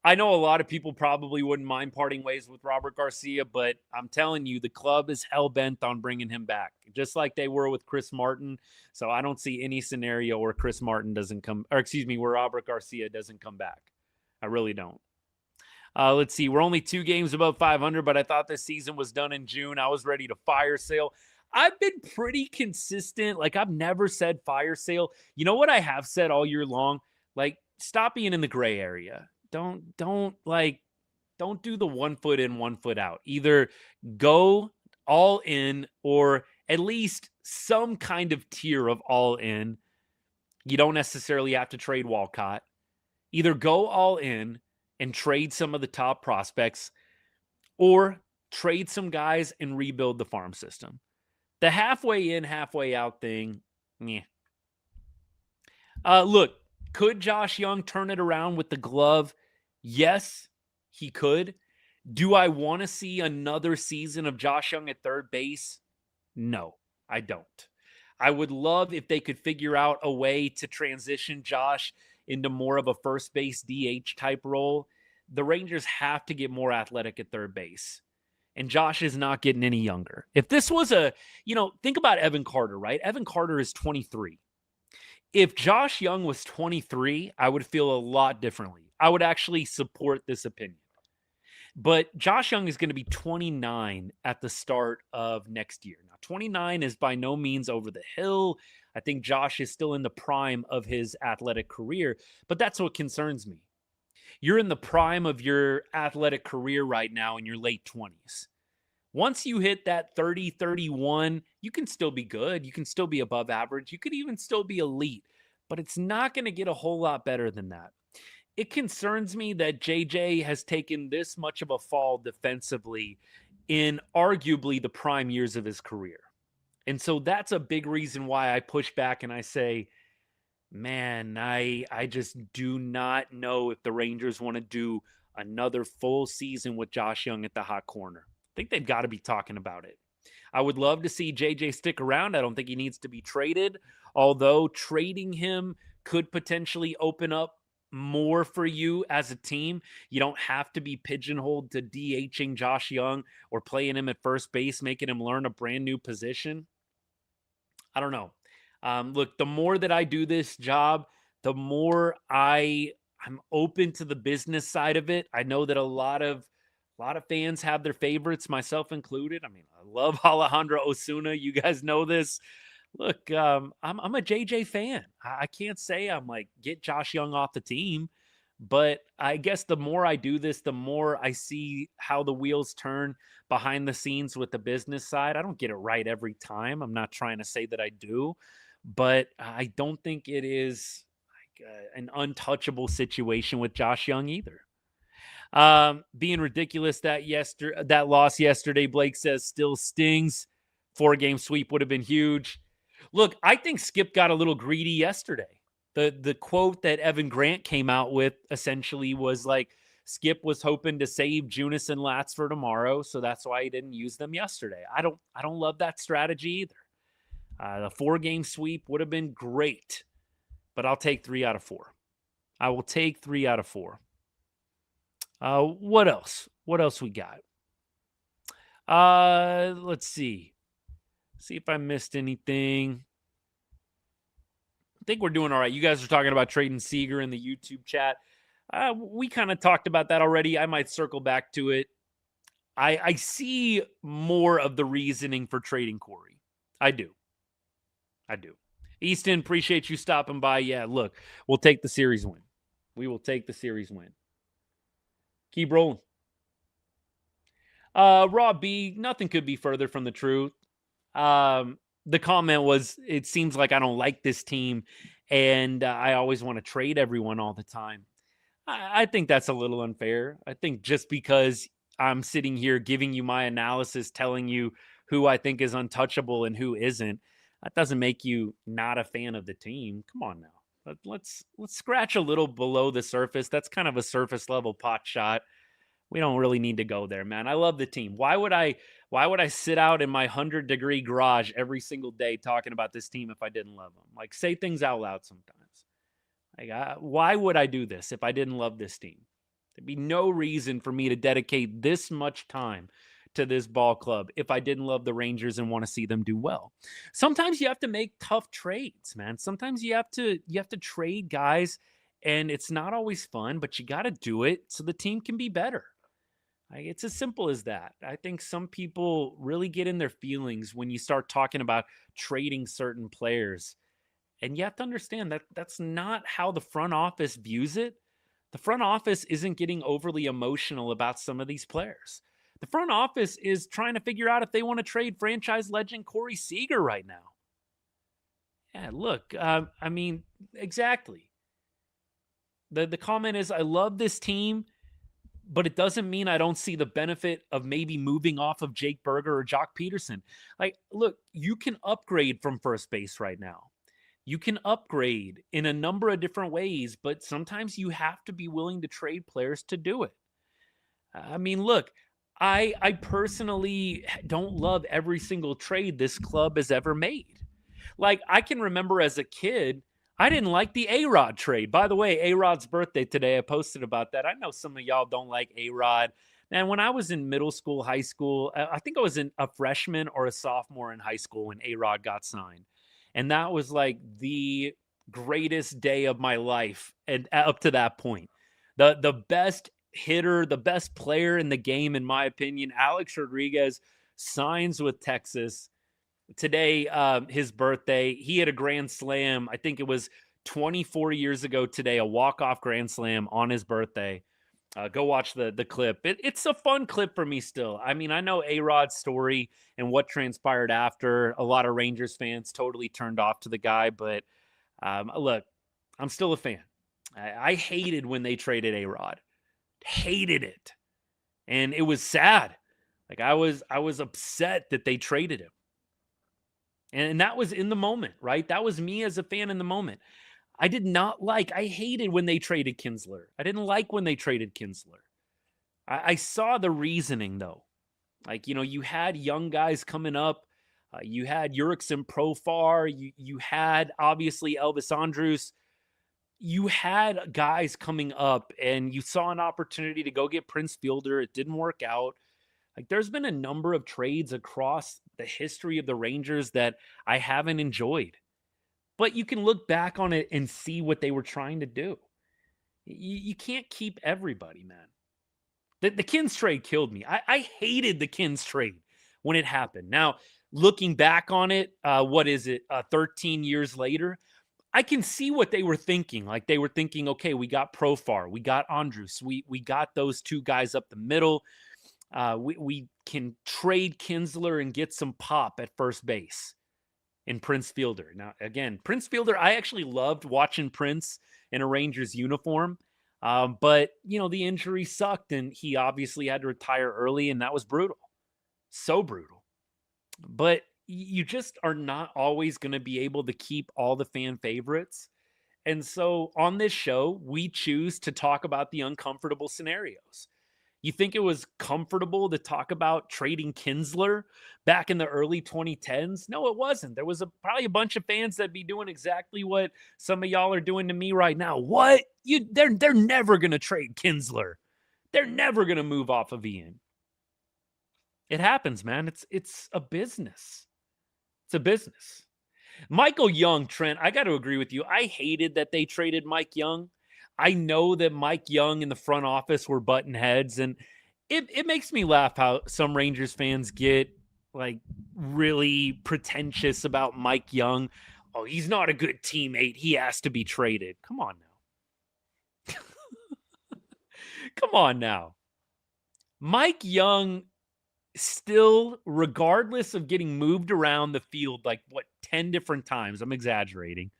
I know a lot of people probably wouldn't mind parting ways with Robert Garcia, but I'm telling you, the club is hell-bent on bringing him back, just like they were with Chris Martin. So I don't see any scenario where Chris Martin doesn't come, or excuse me, where Robert Garcia doesn't come back. I really don't. Let's see. We're only 2 games above 500, but I thought this season was done in June. I was ready to fire sale. I've been pretty consistent. Like, I've never said fire sale. You know what I have said all year long? Like, stop being in the gray area. Don't do the 1 foot in, 1 foot out. Either go all in or at least some kind of tier of all in. You don't necessarily have to trade Walcott. Either go all in and trade some of the top prospects, or trade some guys and rebuild the farm system. The halfway in, halfway out thing, yeah. Look, could Josh Young turn it around with the glove? Yes, he could. Do I want to see another season of Josh Young at third base? No, I don't. I would love if they could figure out a way to transition Josh into more of a first base DH type role. The Rangers have to get more athletic at third base. And Josh is not getting any younger. If this was think about Evan Carter, right? Evan Carter is 23. If Josh Young was 23, I would feel a lot differently. I would actually support this opinion. But Josh Young is going to be 29 at the start of next year. Now, 29 is by no means over the hill. I think Josh is still in the prime of his athletic career, but that's what concerns me. You're in the prime of your athletic career right now in your late 20s. Once you hit that 30, 31, you can still be good. You can still be above average. You could even still be elite, but it's not going to get a whole lot better than that. It concerns me that JJ has taken this much of a fall defensively in arguably the prime years of his career. And so that's a big reason why I push back and I say, man, I just do not know if the Rangers want to do another full season with Josh Young at the hot corner. I think they've got to be talking about it. I would love to see JJ stick around. I don't think he needs to be traded, although trading him could potentially open up more for you as a team. You don't have to be pigeonholed to DHing Josh Young or playing him at first base, making him learn a brand new position. I don't know. Look, the more that I do this job, the more I'm open to the business side of it. I know that a lot of fans have their favorites, myself included. I mean, I love Alejandro Osuna. You guys know this. Look, I'm a JJ fan. I can't say I'm like, get Josh Young off the team. But I guess the more I do this, the more I see how the wheels turn behind the scenes with the business side. I don't get it right every time. I'm not trying to say that I do. But I don't think it is like an untouchable situation with Josh Young either. Being ridiculous that loss yesterday, Blake says still stings. 4-game sweep would have been huge. Look, I think Skip got a little greedy yesterday. The quote that Evan Grant came out with essentially was like, Skip was hoping to save Junis and Latz for tomorrow, so that's why he didn't use them yesterday. I don't love that strategy either. The 4-game sweep would have been great, but I'll take 3 out of 4. I will take 3 out of 4. What else? What else we got? Let's see. See if I missed anything. I think we're doing all right. You guys are talking about trading Seager in the YouTube chat. We kind of talked about that already. I might circle back to it. I see more of the reasoning for trading Corey. I do. Easton, appreciate you stopping by. Yeah, look, we'll take the series win. We will take the series win. Keep rolling. Rob B, nothing could be further from the truth. The comment was, it seems like I don't like this team and I always want to trade everyone all the time. I think that's a little unfair. I think just because I'm sitting here giving you my analysis, telling you who I think is untouchable and who isn't, that doesn't make you not a fan of the team. Come on now. Let's scratch a little below the surface. That's kind of a surface level pot shot. We don't really need to go there, man. I love the team. Why would I sit out in my 100-degree garage every single day talking about this team if I didn't love them? Like, say things out loud sometimes. Like, why would I do this if I didn't love this team? There'd be no reason for me to dedicate this much time to this ball club if I didn't love the Rangers and want to see them do well. Sometimes you have to make tough trades, man. Sometimes you have to trade guys, and it's not always fun, but you got to do it so the team can be better. Like, it's as simple as that. I think some people really get in their feelings when you start talking about trading certain players. And you have to understand that that's not how the front office views it. The front office isn't getting overly emotional about some of these players. The front office is trying to figure out if they want to trade franchise legend Corey Seager right now. Yeah, look, I mean, exactly. The comment is, I love this team, but it doesn't mean I don't see the benefit of maybe moving off of Jake Berger or Joc Pederson. Like, look, you can upgrade from first base right now. You can upgrade in a number of different ways, but sometimes you have to be willing to trade players to do it. I mean, look, I personally don't love every single trade this club has ever made. Like, I can remember as a kid, I didn't like the A-Rod trade. By the way, A-Rod's birthday today. I posted about that. I know some of y'all don't like A-Rod. And when I was in middle school, high school, I think I was a freshman or a sophomore in high school when A-Rod got signed. And that was like the greatest day of my life, and up to that point. The best hitter, the best player in the game, in my opinion, Alex Rodriguez, signs with Texas. Today, his birthday, he had a grand slam. I think it was 24 years ago today, a walk-off grand slam on his birthday. Go watch the clip. It's a fun clip for me still. I mean, I know A-Rod's story and what transpired after. A lot of Rangers fans totally turned off to the guy, but look, I'm still a fan. I hated when they traded A-Rod. Hated it. And it was sad. Like, I was upset that they traded him. And that was in the moment, right? That was me as a fan in the moment. I hated when they traded Kinsler. I didn't like when they traded Kinsler. I saw the reasoning, though. Like, you had young guys coming up. You had Jurickson Profar. You had, obviously, Elvis Andrus. You had guys coming up, and you saw an opportunity to go get Prince Fielder. It didn't work out. Like, there's been a number of trades across the history of the Rangers that I haven't enjoyed. But you can look back on it and see what they were trying to do. You can't keep everybody, man. The Kins trade killed me. I hated the Kins trade when it happened. Now, looking back on it, 13 years later, I can see what they were thinking. Like, they were thinking, okay, we got Profar, we got Andrus, we got those two guys up the middle. We can trade Kinsler and get some pop at first base in Prince Fielder. Now, again, Prince Fielder, I actually loved watching Prince in a Rangers uniform. But, the injury sucked, and he obviously had to retire early, and that was brutal. So brutal. But you just are not always going to be able to keep all the fan favorites. And so on this show, we choose to talk about the uncomfortable scenarios. You think it was comfortable to talk about trading Kinsler back in the early 2010s? No, it wasn't. There was probably a bunch of fans that'd be doing exactly what some of y'all are doing to me right now. What? They're never going to trade Kinsler. They're never going to move off of Ian. It happens, man. It's a business. It's a business. Michael Young, Trent, I got to agree with you. I hated that they traded Mike Young. I know that Mike Young and the front office were button heads, and it makes me laugh how some Rangers fans get like really pretentious about Mike Young. Oh, he's not a good teammate. He has to be traded. Come on now. Come on now. Mike Young still, regardless of getting moved around the field like 10 different times, I'm exaggerating,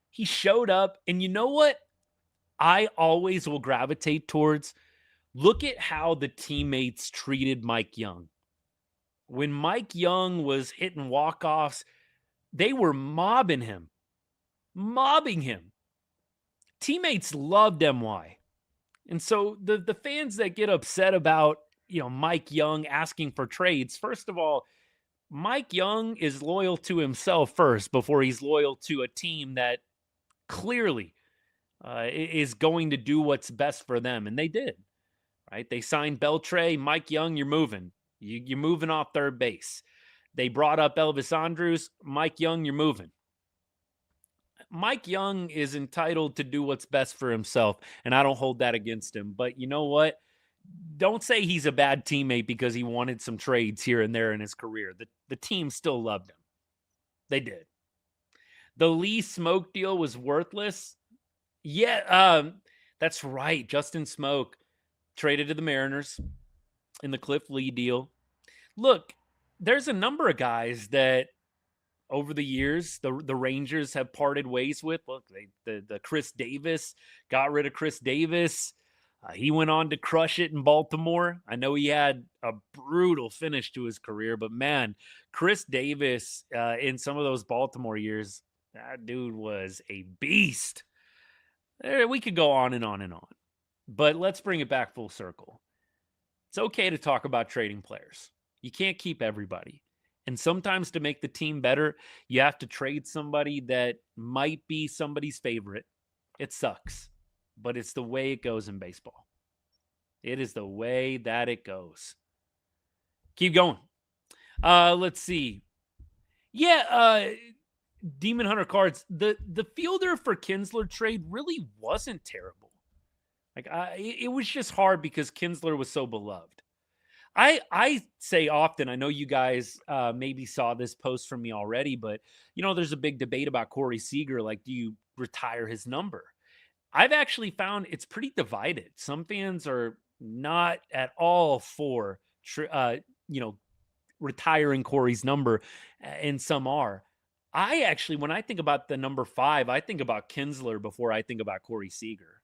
he showed up, and you know what? I always will gravitate towards, look at how the teammates treated Mike Young. When Mike Young was hitting walk-offs, they were mobbing him. Teammates loved MY. And so the fans that get upset about, Mike Young asking for trades, first of all, Mike Young is loyal to himself first before he's loyal to a team that clearly is going to do what's best for them. And they did, right? They signed Beltre. Mike Young, you're moving. You're moving off third base. They brought up Elvis Andrus. Mike Young, you're moving. Mike Young is entitled to do what's best for himself, and I don't hold that against him. But you know what? Don't say he's a bad teammate because he wanted some trades here and there in his career. The team still loved him. They did. The Lee Smoke deal was worthless. Yeah, that's right. Justin Smoke traded to the Mariners in the Cliff Lee deal. Look, there's a number of guys that over the years the Rangers have parted ways with. Look, the Chris Davis, got rid of Chris Davis. He went on to crush it in Baltimore. I know he had a brutal finish to his career, but man, Chris Davis in some of those Baltimore years, that dude was a beast. We could go on and on and on, but let's bring it back full circle. It's okay to talk about trading players. You can't keep everybody. And sometimes to make the team better, you have to trade somebody that might be somebody's favorite. It sucks, but it's the way it goes in baseball. It is the way that it goes. Keep going. Let's see. Yeah, Demon Hunter Cards. The fielder for Kinsler trade really wasn't terrible. Like it was just hard because Kinsler was so beloved. I say often, I know you guys maybe saw this post from me already, but there's a big debate about Corey Seager. Like, do you retire his number? I've actually found it's pretty divided. Some fans are not at all for retiring Corey's number, and some are. I actually, when I think about the number 5, I think about Kinsler before I think about Corey Seager.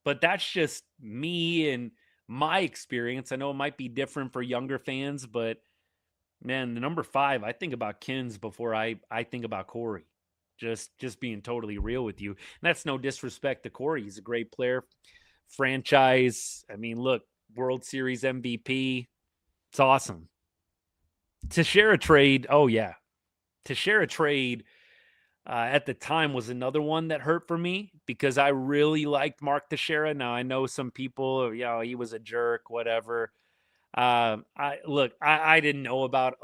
But that's just me and my experience. I know it might be different for younger fans, but man, the number 5, I think about Kins before I think about Corey. Just being totally real with you. And that's no disrespect to Corey. He's a great player. Franchise. I mean, look, World Series MVP. It's awesome. Teixeira trade. Oh, yeah. Teixeira trade at the time was another one that hurt for me because I really liked Mark Teixeira. Now, I know some people, he was a jerk, whatever. I didn't know about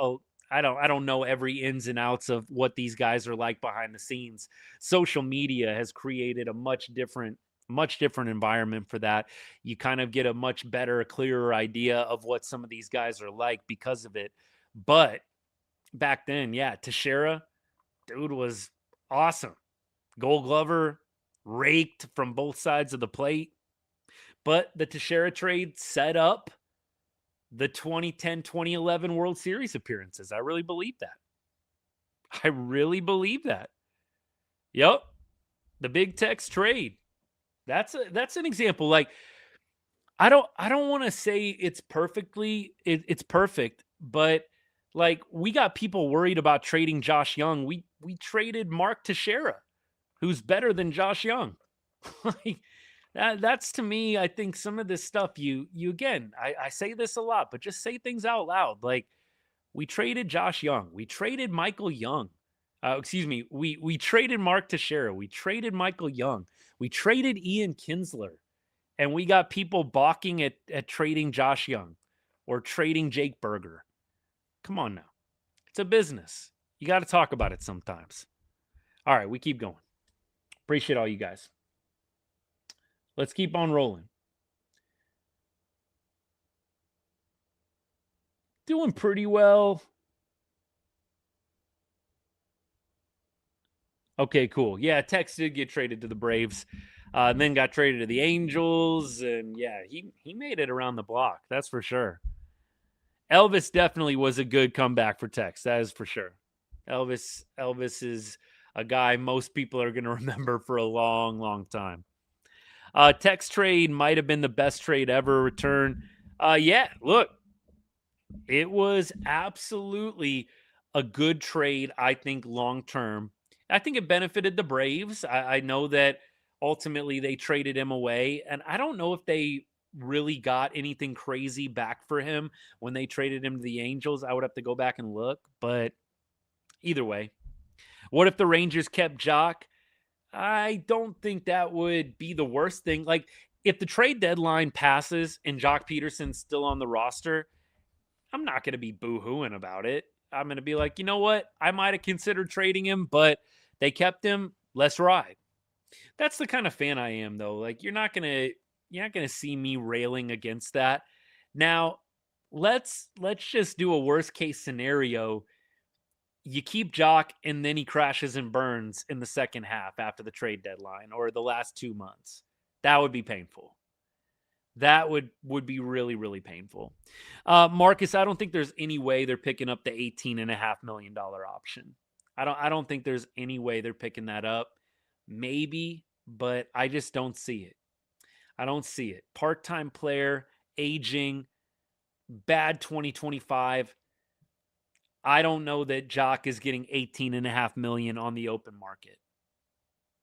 I don't know every ins and outs of what these guys are like behind the scenes. Social media has created a much different environment for that. You kind of get a much better, clearer idea of what some of these guys are like because of it. But back then, yeah, Teixeira, dude, was awesome. Gold Glover, raked from both sides of the plate. But the Teixeira trade set up the 2010-2011 World Series appearances. I really believe that. Yep. The Big Tex trade. That's an example. Like, I don't want to say it's it's perfect, but like, we got people worried about trading Josh Young. We traded Mark Teixeira, who's better than Josh Young. Like, that's to me, I think some of this stuff you again, I say this a lot, but just say things out loud. Like, we traded Josh Young. We traded Michael Young. We traded Mark Teixeira. We traded Michael Young. We traded Ian Kinsler. And we got people balking at trading Josh Young or trading Jake Berger. Come on now. It's a business. You got to talk about it sometimes. All right, we keep going. Appreciate all you guys. Let's keep on rolling. Doing pretty well. Okay, cool. Yeah, Tex did get traded to the Braves, and then got traded to the Angels, and yeah, he made it around the block. That's for sure. Elvis definitely was a good comeback for Tex. That is for sure. Elvis is a guy most people are going to remember for a long, long time. Tex trade might have been the best trade ever returned. Yeah, look, it was absolutely a good trade, I think, long-term. I think it benefited the Braves. I know that ultimately they traded him away, and I don't know if they really got anything crazy back for him when they traded him to the Angels. I would have to go back and look, but either way. What if the Rangers kept Joc? I don't think that would be the worst thing. Like, if the trade deadline passes and Joc Pederson's still on the roster, I'm not going to be boo-hooing about it. I'm going to be like, you know what? I might have considered trading him, but they kept him. Let's ride. That's the kind of fan I am, though. Like, you're not going to see me railing against that. Now, let's just do a worst case scenario. You keep Joc and then he crashes and burns in the second half after the trade deadline or the last 2 months. That would be painful. That would be really, really painful. Marcus, I don't think there's any way they're picking up the $18.5 million option. I don't think there's any way they're picking that up. Maybe, but I just don't see it. I don't see it. Part-time player, aging, bad 2025. I don't know that Joc is getting $18.5 million on the open market.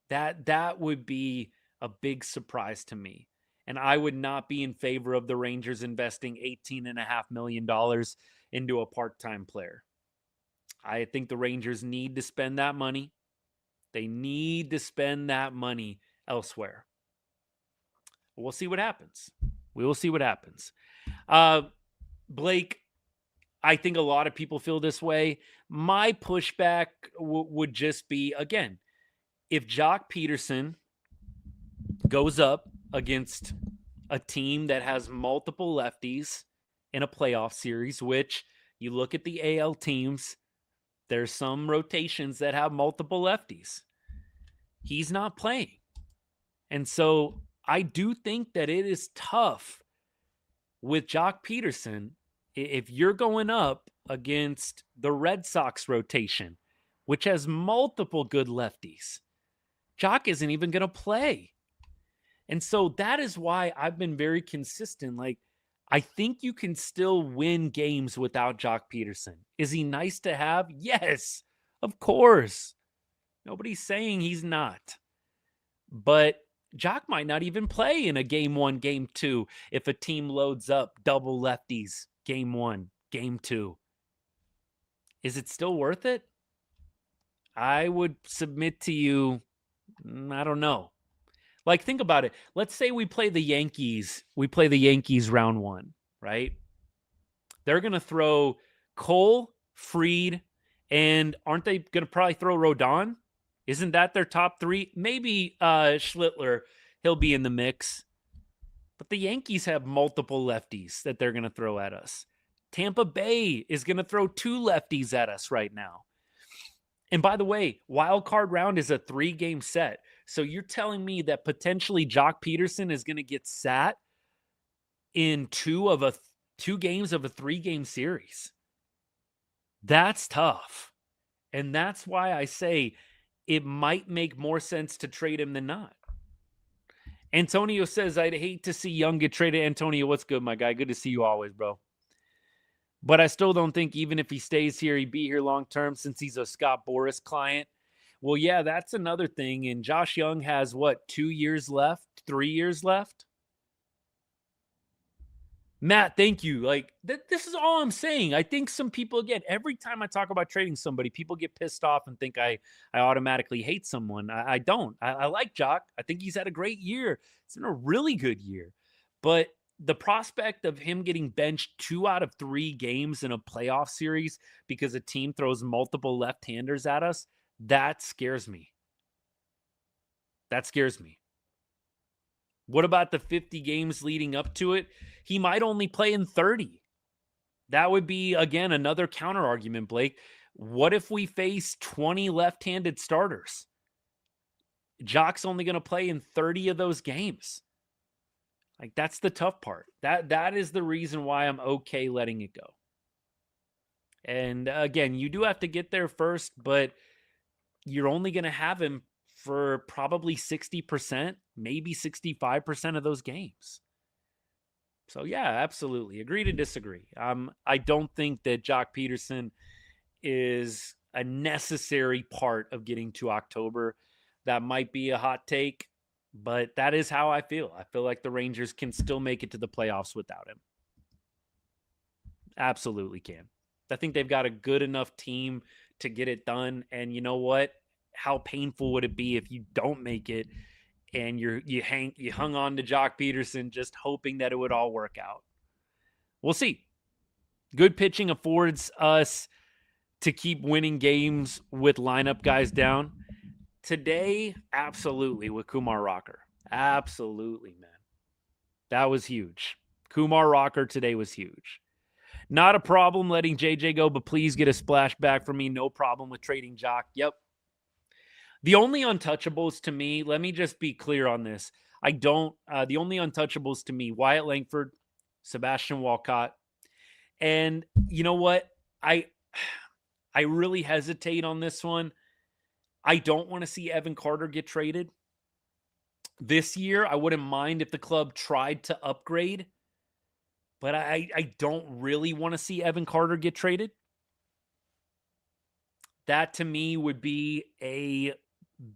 That would be a big surprise to me. And I would not be in favor of the Rangers investing $18.5 million into a part-time player. I think the Rangers need to spend that money. They need to spend that money elsewhere. We'll see what happens. We will see what happens. Blake, I think a lot of people feel this way. My pushback would just be, again, if Joc Pederson goes up against a team that has multiple lefties in a playoff series, which you look at the AL teams, there's some rotations that have multiple lefties. He's not playing. And so I do think that it is tough with Joc Pederson if you're going up against the Red Sox rotation, which has multiple good lefties. Joc isn't even going to play. And so that is why I've been very consistent. Like, I think you can still win games without Joc Pederson. Is he nice to have? Yes, of course. Nobody's saying he's not. But Joc might not even play in a game 1, game 2 if a team loads up double lefties game 1, game 2. Is it still worth it? I would submit to you, I don't know. Like, think about it. Let's say we play the Yankees. We play the Yankees round 1, right? They're going to throw Cole, Fried, and aren't they going to probably throw Rodon? Isn't that their top 3? Maybe Schlittler, he'll be in the mix. But the Yankees have multiple lefties that they're going to throw at us. Tampa Bay is going to throw 2 lefties at us right now. And by the way, wild card round is a 3-game set. So you're telling me that potentially Joc Pederson is going to get sat in 2 games of a 3-game series. That's tough. And that's why I say it might make more sense to trade him than not. Antonio says, I'd hate to see Young get traded. Antonio, what's good, my guy? Good to see you always, bro. But I still don't think even if he stays here, he'd be here long term since he's a Scott Boras client. Well, yeah, that's another thing. And Josh Young has, 2 years left? 3 years left? Matt, thank you. Like, this is all I'm saying. I think some people, again, every time I talk about trading somebody, people get pissed off and think I automatically hate someone. I don't. I like Joc. I think he's had a great year. It's been a really good year. But the prospect of him getting benched 2 out of 3 games in a playoff series because a team throws multiple left-handers at us, that scares me. That scares me. What about the 50 games leading up to it? He might only play in 30. That would be, again, another counter argument, Blake. What if we face 20 left-handed starters? Joc's only going to play in 30 of those games. Like, that's the tough part. That is the reason why I'm okay letting it go. And again, you do have to get there first, but you're only going to have him for probably 60%, maybe 65% of those games. So yeah, absolutely. Agree to disagree. I don't think that Joc Pederson is a necessary part of getting to October. That might be a hot take, but that is how I feel. I feel like the Rangers can still make it to the playoffs without him. Absolutely can. I think they've got a good enough team to get it done. And you know what? How painful would it be if you don't make it and you hung on to Joc Pederson just hoping that it would all work out? We'll see. Good pitching affords us to keep winning games with lineup guys down. Today, absolutely, with Kumar Rocker. Absolutely, man. That was huge. Kumar Rocker today was huge. Not a problem letting JJ go, but please get a splashback from me. No problem with trading Joc. Yep. The only untouchables to me, let me just be clear on this. The only untouchables to me, Wyatt Langford, Sebastian Walcott. And you know what? I I really hesitate on this one. I don't want to see Evan Carter get traded. This year, I wouldn't mind if the club tried to upgrade, but I don't really want to see Evan Carter get traded. That to me would be a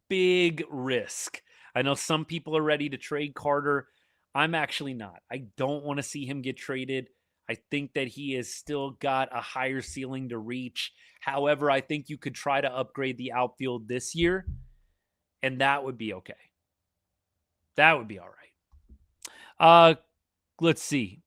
big risk. I know some people are ready to trade Carter. I'm actually not. I don't want to see him get traded. I think that he has still got a higher ceiling to reach. However, I think you could try to upgrade the outfield this year, and that would be okay. That would be all right. Let's see.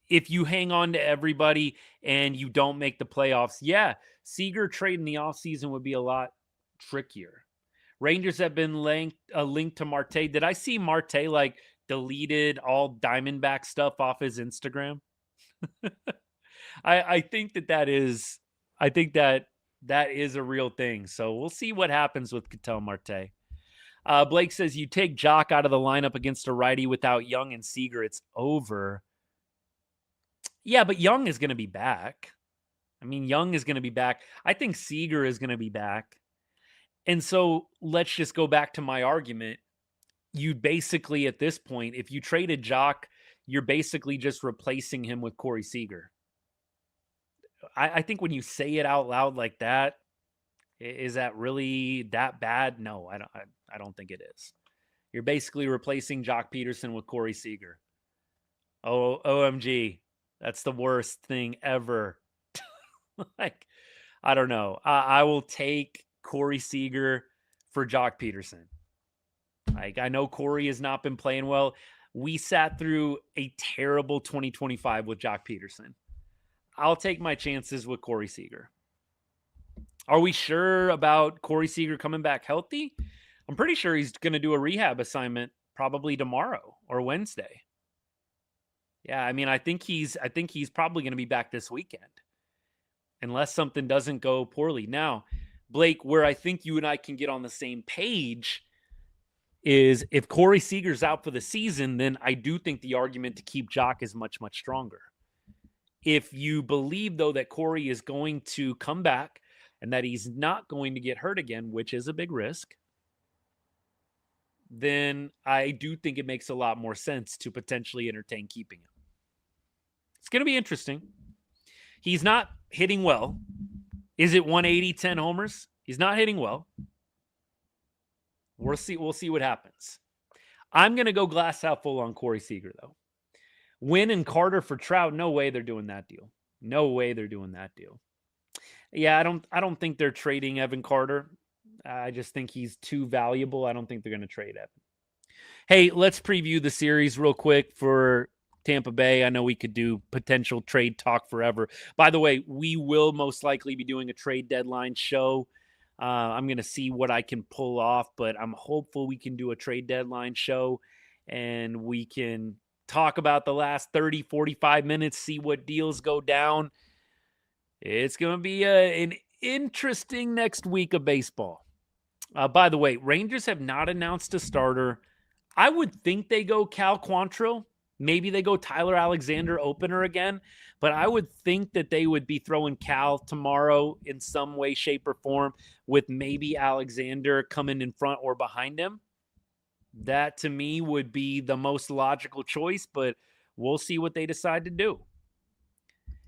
If you hang on to everybody and you don't make the playoffs, yeah, Seager trade in the offseason would be a lot trickier. Rangers have been linked to Marte. Did I see Marte like deleted all Diamondback stuff off his Instagram? I think that is a real thing. So we'll see what happens with Ketel Marte. Blake says you take Joc out of the lineup against a righty without Young and Seager, it's over. Yeah, but Young is going to be back. I mean, Young is going to be back. I think Seager is going to be back. And so let's just go back to my argument. You basically, at this point, if you traded Joc, you're basically just replacing him with Corey Seager. I think when you say it out loud like that, is that really that bad? No, I don't think it is. You're basically replacing Joc Pederson with Corey Seager. Oh, OMG. That's the worst thing ever. Like, I don't know. I will take Corey Seager for Joc Pederson. Like, I know Corey has not been playing well. We sat through a terrible 2025 with Joc Pederson. I'll take my chances with Corey Seager. Are we sure about Corey Seager coming back healthy? I'm pretty sure he's going to do a rehab assignment probably tomorrow or Wednesday. Yeah, I mean, I think he's probably going to be back this weekend, unless something doesn't go poorly. Now, Blake, where I think you and I can get on the same page is if Corey Seager's out for the season, then I do think the argument to keep Joc is much, much stronger. If you believe, though, that Corey is going to come back and that he's not going to get hurt again, which is a big risk, then I do think it makes a lot more sense to potentially entertain keeping him. It's going to be interesting. He's not hitting well. Is it 180, 10 homers? He's not hitting well. We'll see what happens. I'm going to go glass half full on Corey Seager, though. Wynn and Carter for Trout, no way they're doing that deal. No way they're doing that deal. Yeah, I don't think they're trading Evan Carter. I just think he's too valuable. I don't think they're going to trade Evan. Hey, let's preview the series real quick for Tampa Bay. I know we could do potential trade talk forever. By the way, we will most likely be doing a trade deadline show. I'm going to see what I can pull off, but I'm hopeful we can do a trade deadline show and we can talk about the last 30, 45 minutes, see what deals go down. It's going to be an interesting next week of baseball. By the way, Rangers have not announced a starter. I would think they go Cal Quantrill. Maybe they go Tyler Alexander opener again, but I would think that they would be throwing Cal tomorrow in some way, shape, or form with maybe Alexander coming in front or behind him. That to me would be the most logical choice, but we'll see what they decide to do.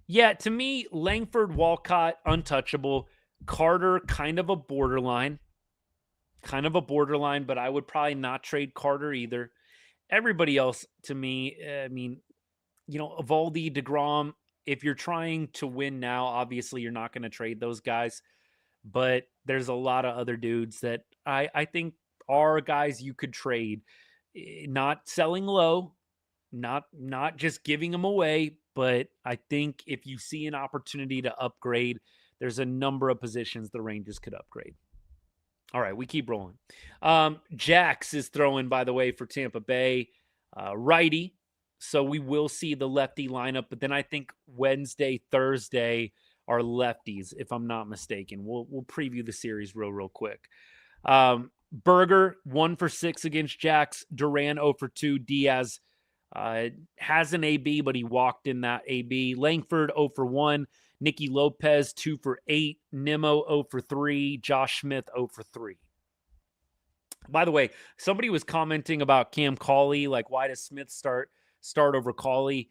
Yeah, to me, Langford, Walcott, untouchable. Carter, kind of a borderline, but I would probably not trade Carter either. Everybody else, to me, I mean, Evaldi, DeGrom, if you're trying to win now, obviously you're not going to trade those guys. But there's a lot of other dudes that I think are guys you could trade. Not selling low, not just giving them away, but I think if you see an opportunity to upgrade, there's a number of positions the Rangers could upgrade. All right, we keep rolling. Jax is throwing, by the way, for Tampa Bay, righty. So we will see the lefty lineup. But then I think Wednesday, Thursday are lefties, if I'm not mistaken. We'll preview the series real quick. Berger, 1 for 6 against Jax. Duran, 0 for 2. Diaz has an AB, but he walked in that AB. Langford, 0 for 1. Nicky Lopez, 2 for 8. Nimmo, 0 for 3. Josh Smith, 0 for 3. By the way, somebody was commenting about Cam Cauley, like why does Smith start over Cauley?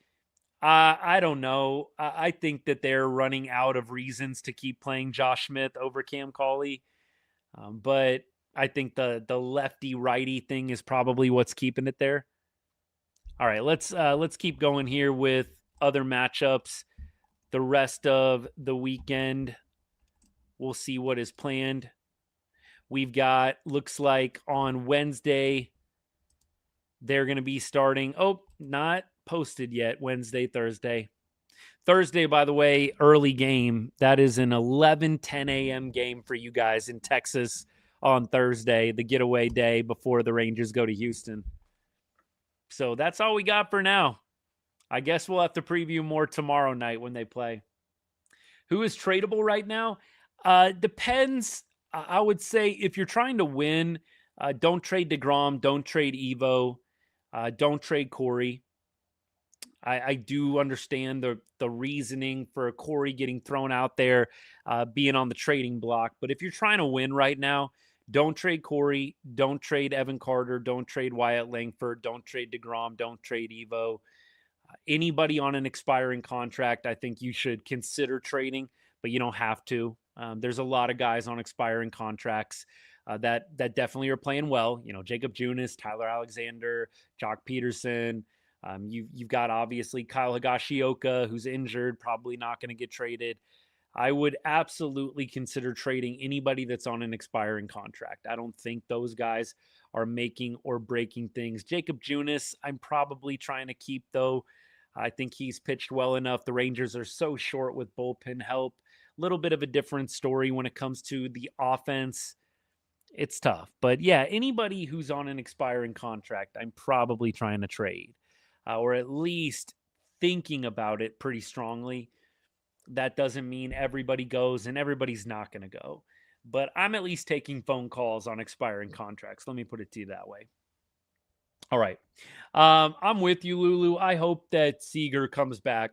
I don't know. I think that they're running out of reasons to keep playing Josh Smith over Cam Cauley. But I think the lefty-righty thing is probably what's keeping it there. All right, let's keep going here with other matchups. The rest of the weekend, we'll see what is planned. We've got, looks like on Wednesday, they're going to be starting. Oh, not posted yet. Wednesday, Thursday. Thursday, by the way, early game. That is an 11:10 a.m. game for you guys in Texas on Thursday, the getaway day before the Rangers go to Houston. So that's all we got for now. I guess we'll have to preview more tomorrow night when they play. Who is tradable right now? Depends. I would say if you're trying to win, don't trade DeGrom, don't trade Evo, don't trade Corey. I do understand the reasoning for Corey getting thrown out there, being on the trading block. But if you're trying to win right now, don't trade Corey, don't trade Evan Carter, don't trade Wyatt Langford, don't trade DeGrom, don't trade Evo. Anybody on an expiring contract, I think you should consider trading, but you don't have to. There's a lot of guys on expiring contracts that definitely are playing well. You know, Jacob Junis, Tyler Alexander, Joc Pederson. You've got obviously Kyle Higashioka, who's injured, probably not going to get traded. I would absolutely consider trading anybody that's on an expiring contract. I don't think those guys are making or breaking things. Jacob Junis, I'm probably trying to keep, though. I think he's pitched well enough. The Rangers are so short with bullpen help. A little bit of a different story when it comes to the offense. It's tough. But yeah, anybody who's on an expiring contract, I'm probably trying to trade. Or at least thinking about it pretty strongly. That doesn't mean everybody goes, and everybody's not going to go. But I'm at least taking phone calls on expiring contracts. Let me put it to you that way. All right. I'm with you, Lulu. I hope that Seager comes back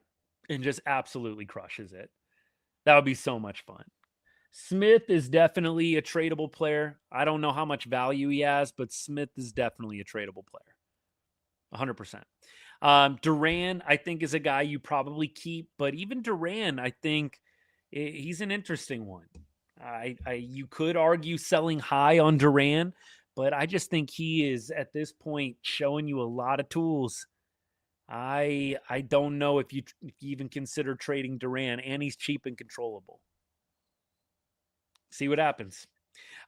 and just absolutely crushes it. That would be so much fun. Smith is definitely a tradable player. I don't know how much value he has, but Smith is definitely a tradable player. 100%. Duran, I think, is a guy you probably keep, but even Duran, I think he's an interesting one. You could argue selling high on Duran, but I just think he is at this point showing you a lot of tools. I don't know if you even consider trading Duran, and he's cheap and controllable. See what happens.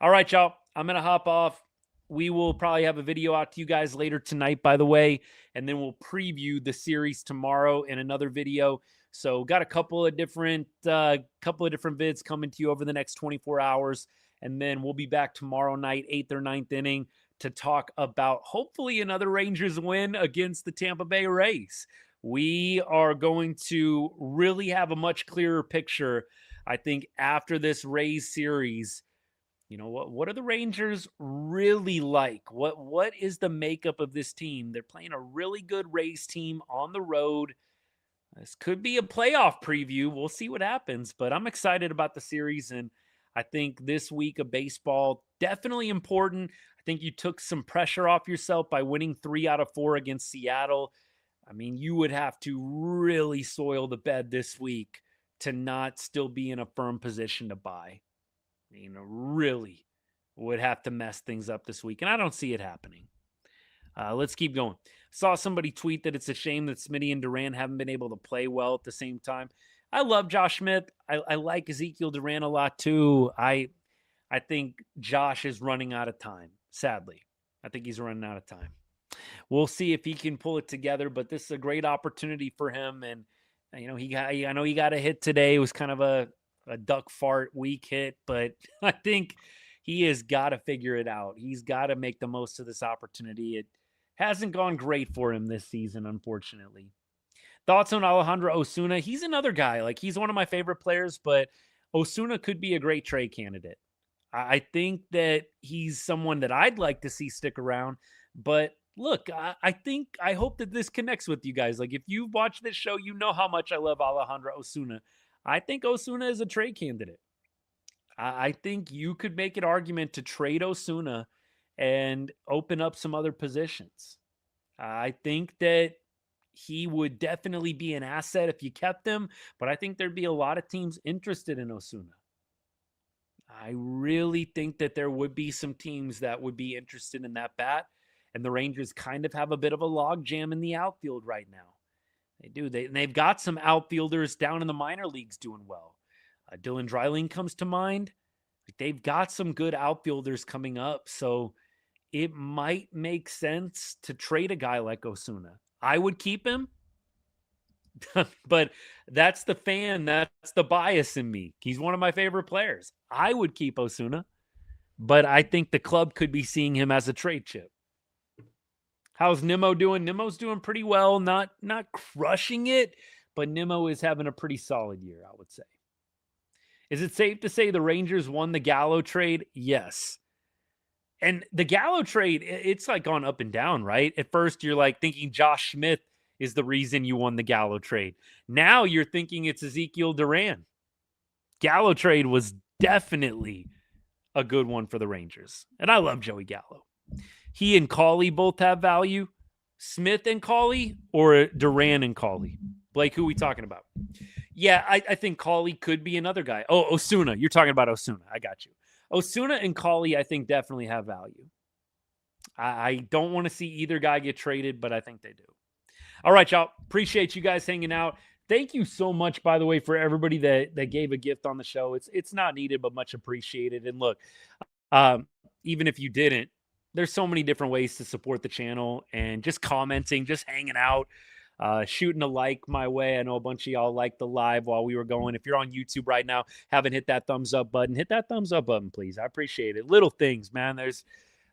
All right, y'all. I'm going to hop off. We will probably have a video out to you guys later tonight, by the way, and then we'll preview the series tomorrow in another video. So got a couple of different vids coming to you over the next 24 hours, and then we'll be back tomorrow night, 8th or 9th inning, to talk about hopefully another Rangers win against the Tampa Bay Rays. We are going to really have a much clearer picture, I think, after this Rays series. You know, what are the Rangers really like? What is the makeup of this team? They're playing a really good Rays team on the road. This could be a playoff preview. We'll see what happens, but I'm excited about the series, and I think this week of baseball, definitely important. I think you took some pressure off yourself by winning 3 out of 4 against Seattle. I mean, you would have to really soil the bed this week to not still be in a firm position to buy. You know, really would have to mess things up this week, and I don't see it happening. Let's keep going. Saw somebody tweet that it's a shame that Smitty and Duran haven't been able to play well at the same time. I love Josh Smith. I like Ezequiel Duran a lot too. I think Josh is running out of time, sadly. I think he's running out of time. We'll see if he can pull it together, but this is a great opportunity for him. And, you know, I know he got a hit today. It was kind of a duck fart weak hit, but I think he has got to figure it out. He's got to make the most of this opportunity. It hasn't gone great for him this season, unfortunately. Thoughts on Alejandro Osuna? He's another guy. Like, he's one of my favorite players, but Osuna could be a great trade candidate. I think that he's someone that I'd like to see stick around. But look, I hope that this connects with you guys. Like, if you've watched this show, you know how much I love Alejandro Osuna. I think Osuna is a trade candidate. I think you could make an argument to trade Osuna and open up some other positions. I think that he would definitely be an asset if you kept him, but I think there'd be a lot of teams interested in Osuna. I really think that there would be some teams that would be interested in that bat, and the Rangers kind of have a bit of a logjam in the outfield right now. They do. They've got some outfielders down in the minor leagues doing well. Dylan Dreiling comes to mind. They've got some good outfielders coming up, so it might make sense to trade a guy like Osuna. I would keep him, but that's the fan. That's the bias in me. He's one of my favorite players. I would keep Osuna, but I think the club could be seeing him as a trade chip. How's Nimmo doing? Nimmo's doing pretty well, not crushing it, but Nimmo is having a pretty solid year, I would say. Is it safe to say the Rangers won the Gallo trade? Yes. And the Gallo trade, it's like gone up and down, right? At first, you're like thinking Josh Smith is the reason you won the Gallo trade. Now you're thinking it's Ezequiel Duran. Gallo trade was definitely a good one for the Rangers. And I love Joey Gallo. He and Cawley both have value. Smith and Cawley or Duran and Cawley? Blake, who are we talking about? Yeah, I think Cawley could be another guy. Oh, Osuna. You're talking about Osuna. I got you. Osuna and Cawley, I think, definitely have value. I don't want to see either guy get traded, but I think they do. All right, y'all. Appreciate you guys hanging out. Thank you so much, by the way, for everybody that gave a gift on the show. It's not needed, but much appreciated. And look, even if you didn't, there's so many different ways to support the channel, and just commenting, just hanging out, shooting a like my way. I know a bunch of y'all liked the live while we were going. If you're on YouTube right now, haven't hit that thumbs up button, hit that thumbs up button, please. I appreciate it. Little things, man. There's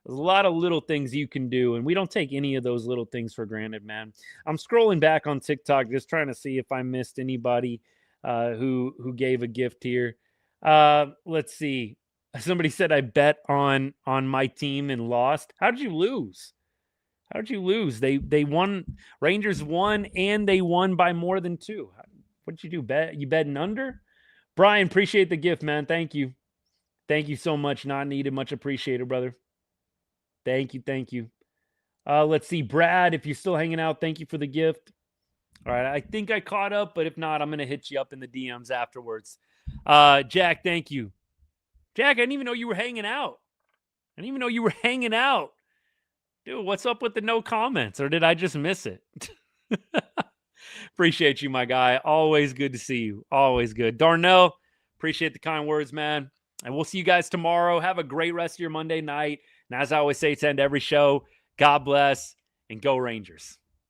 a lot of little things you can do, and we don't take any of those little things for granted, man. I'm scrolling back on TikTok just trying to see if I missed anybody who gave a gift here. Let's see. Somebody said I bet on my team and lost. How did you lose? How did you lose? They won. Rangers won, and they won by more than 2. What did you do? Bet? You betting under? Brian, appreciate the gift, man. Thank you. Thank you so much. Not needed. Much appreciated, brother. Thank you. Thank you. Let's see. Brad, if you're still hanging out, thank you for the gift. All right. I think I caught up, but if not, I'm going to hit you up in the DMs afterwards. Jack, thank you. Jack, I didn't even know you were hanging out. I didn't even know you were hanging out. Dude, what's up with the no comments? Or did I just miss it? Appreciate you, my guy. Always good to see you. Always good. Darnell, appreciate the kind words, man. And we'll see you guys tomorrow. Have a great rest of your Monday night. And as I always say to end every show, God bless and go Rangers.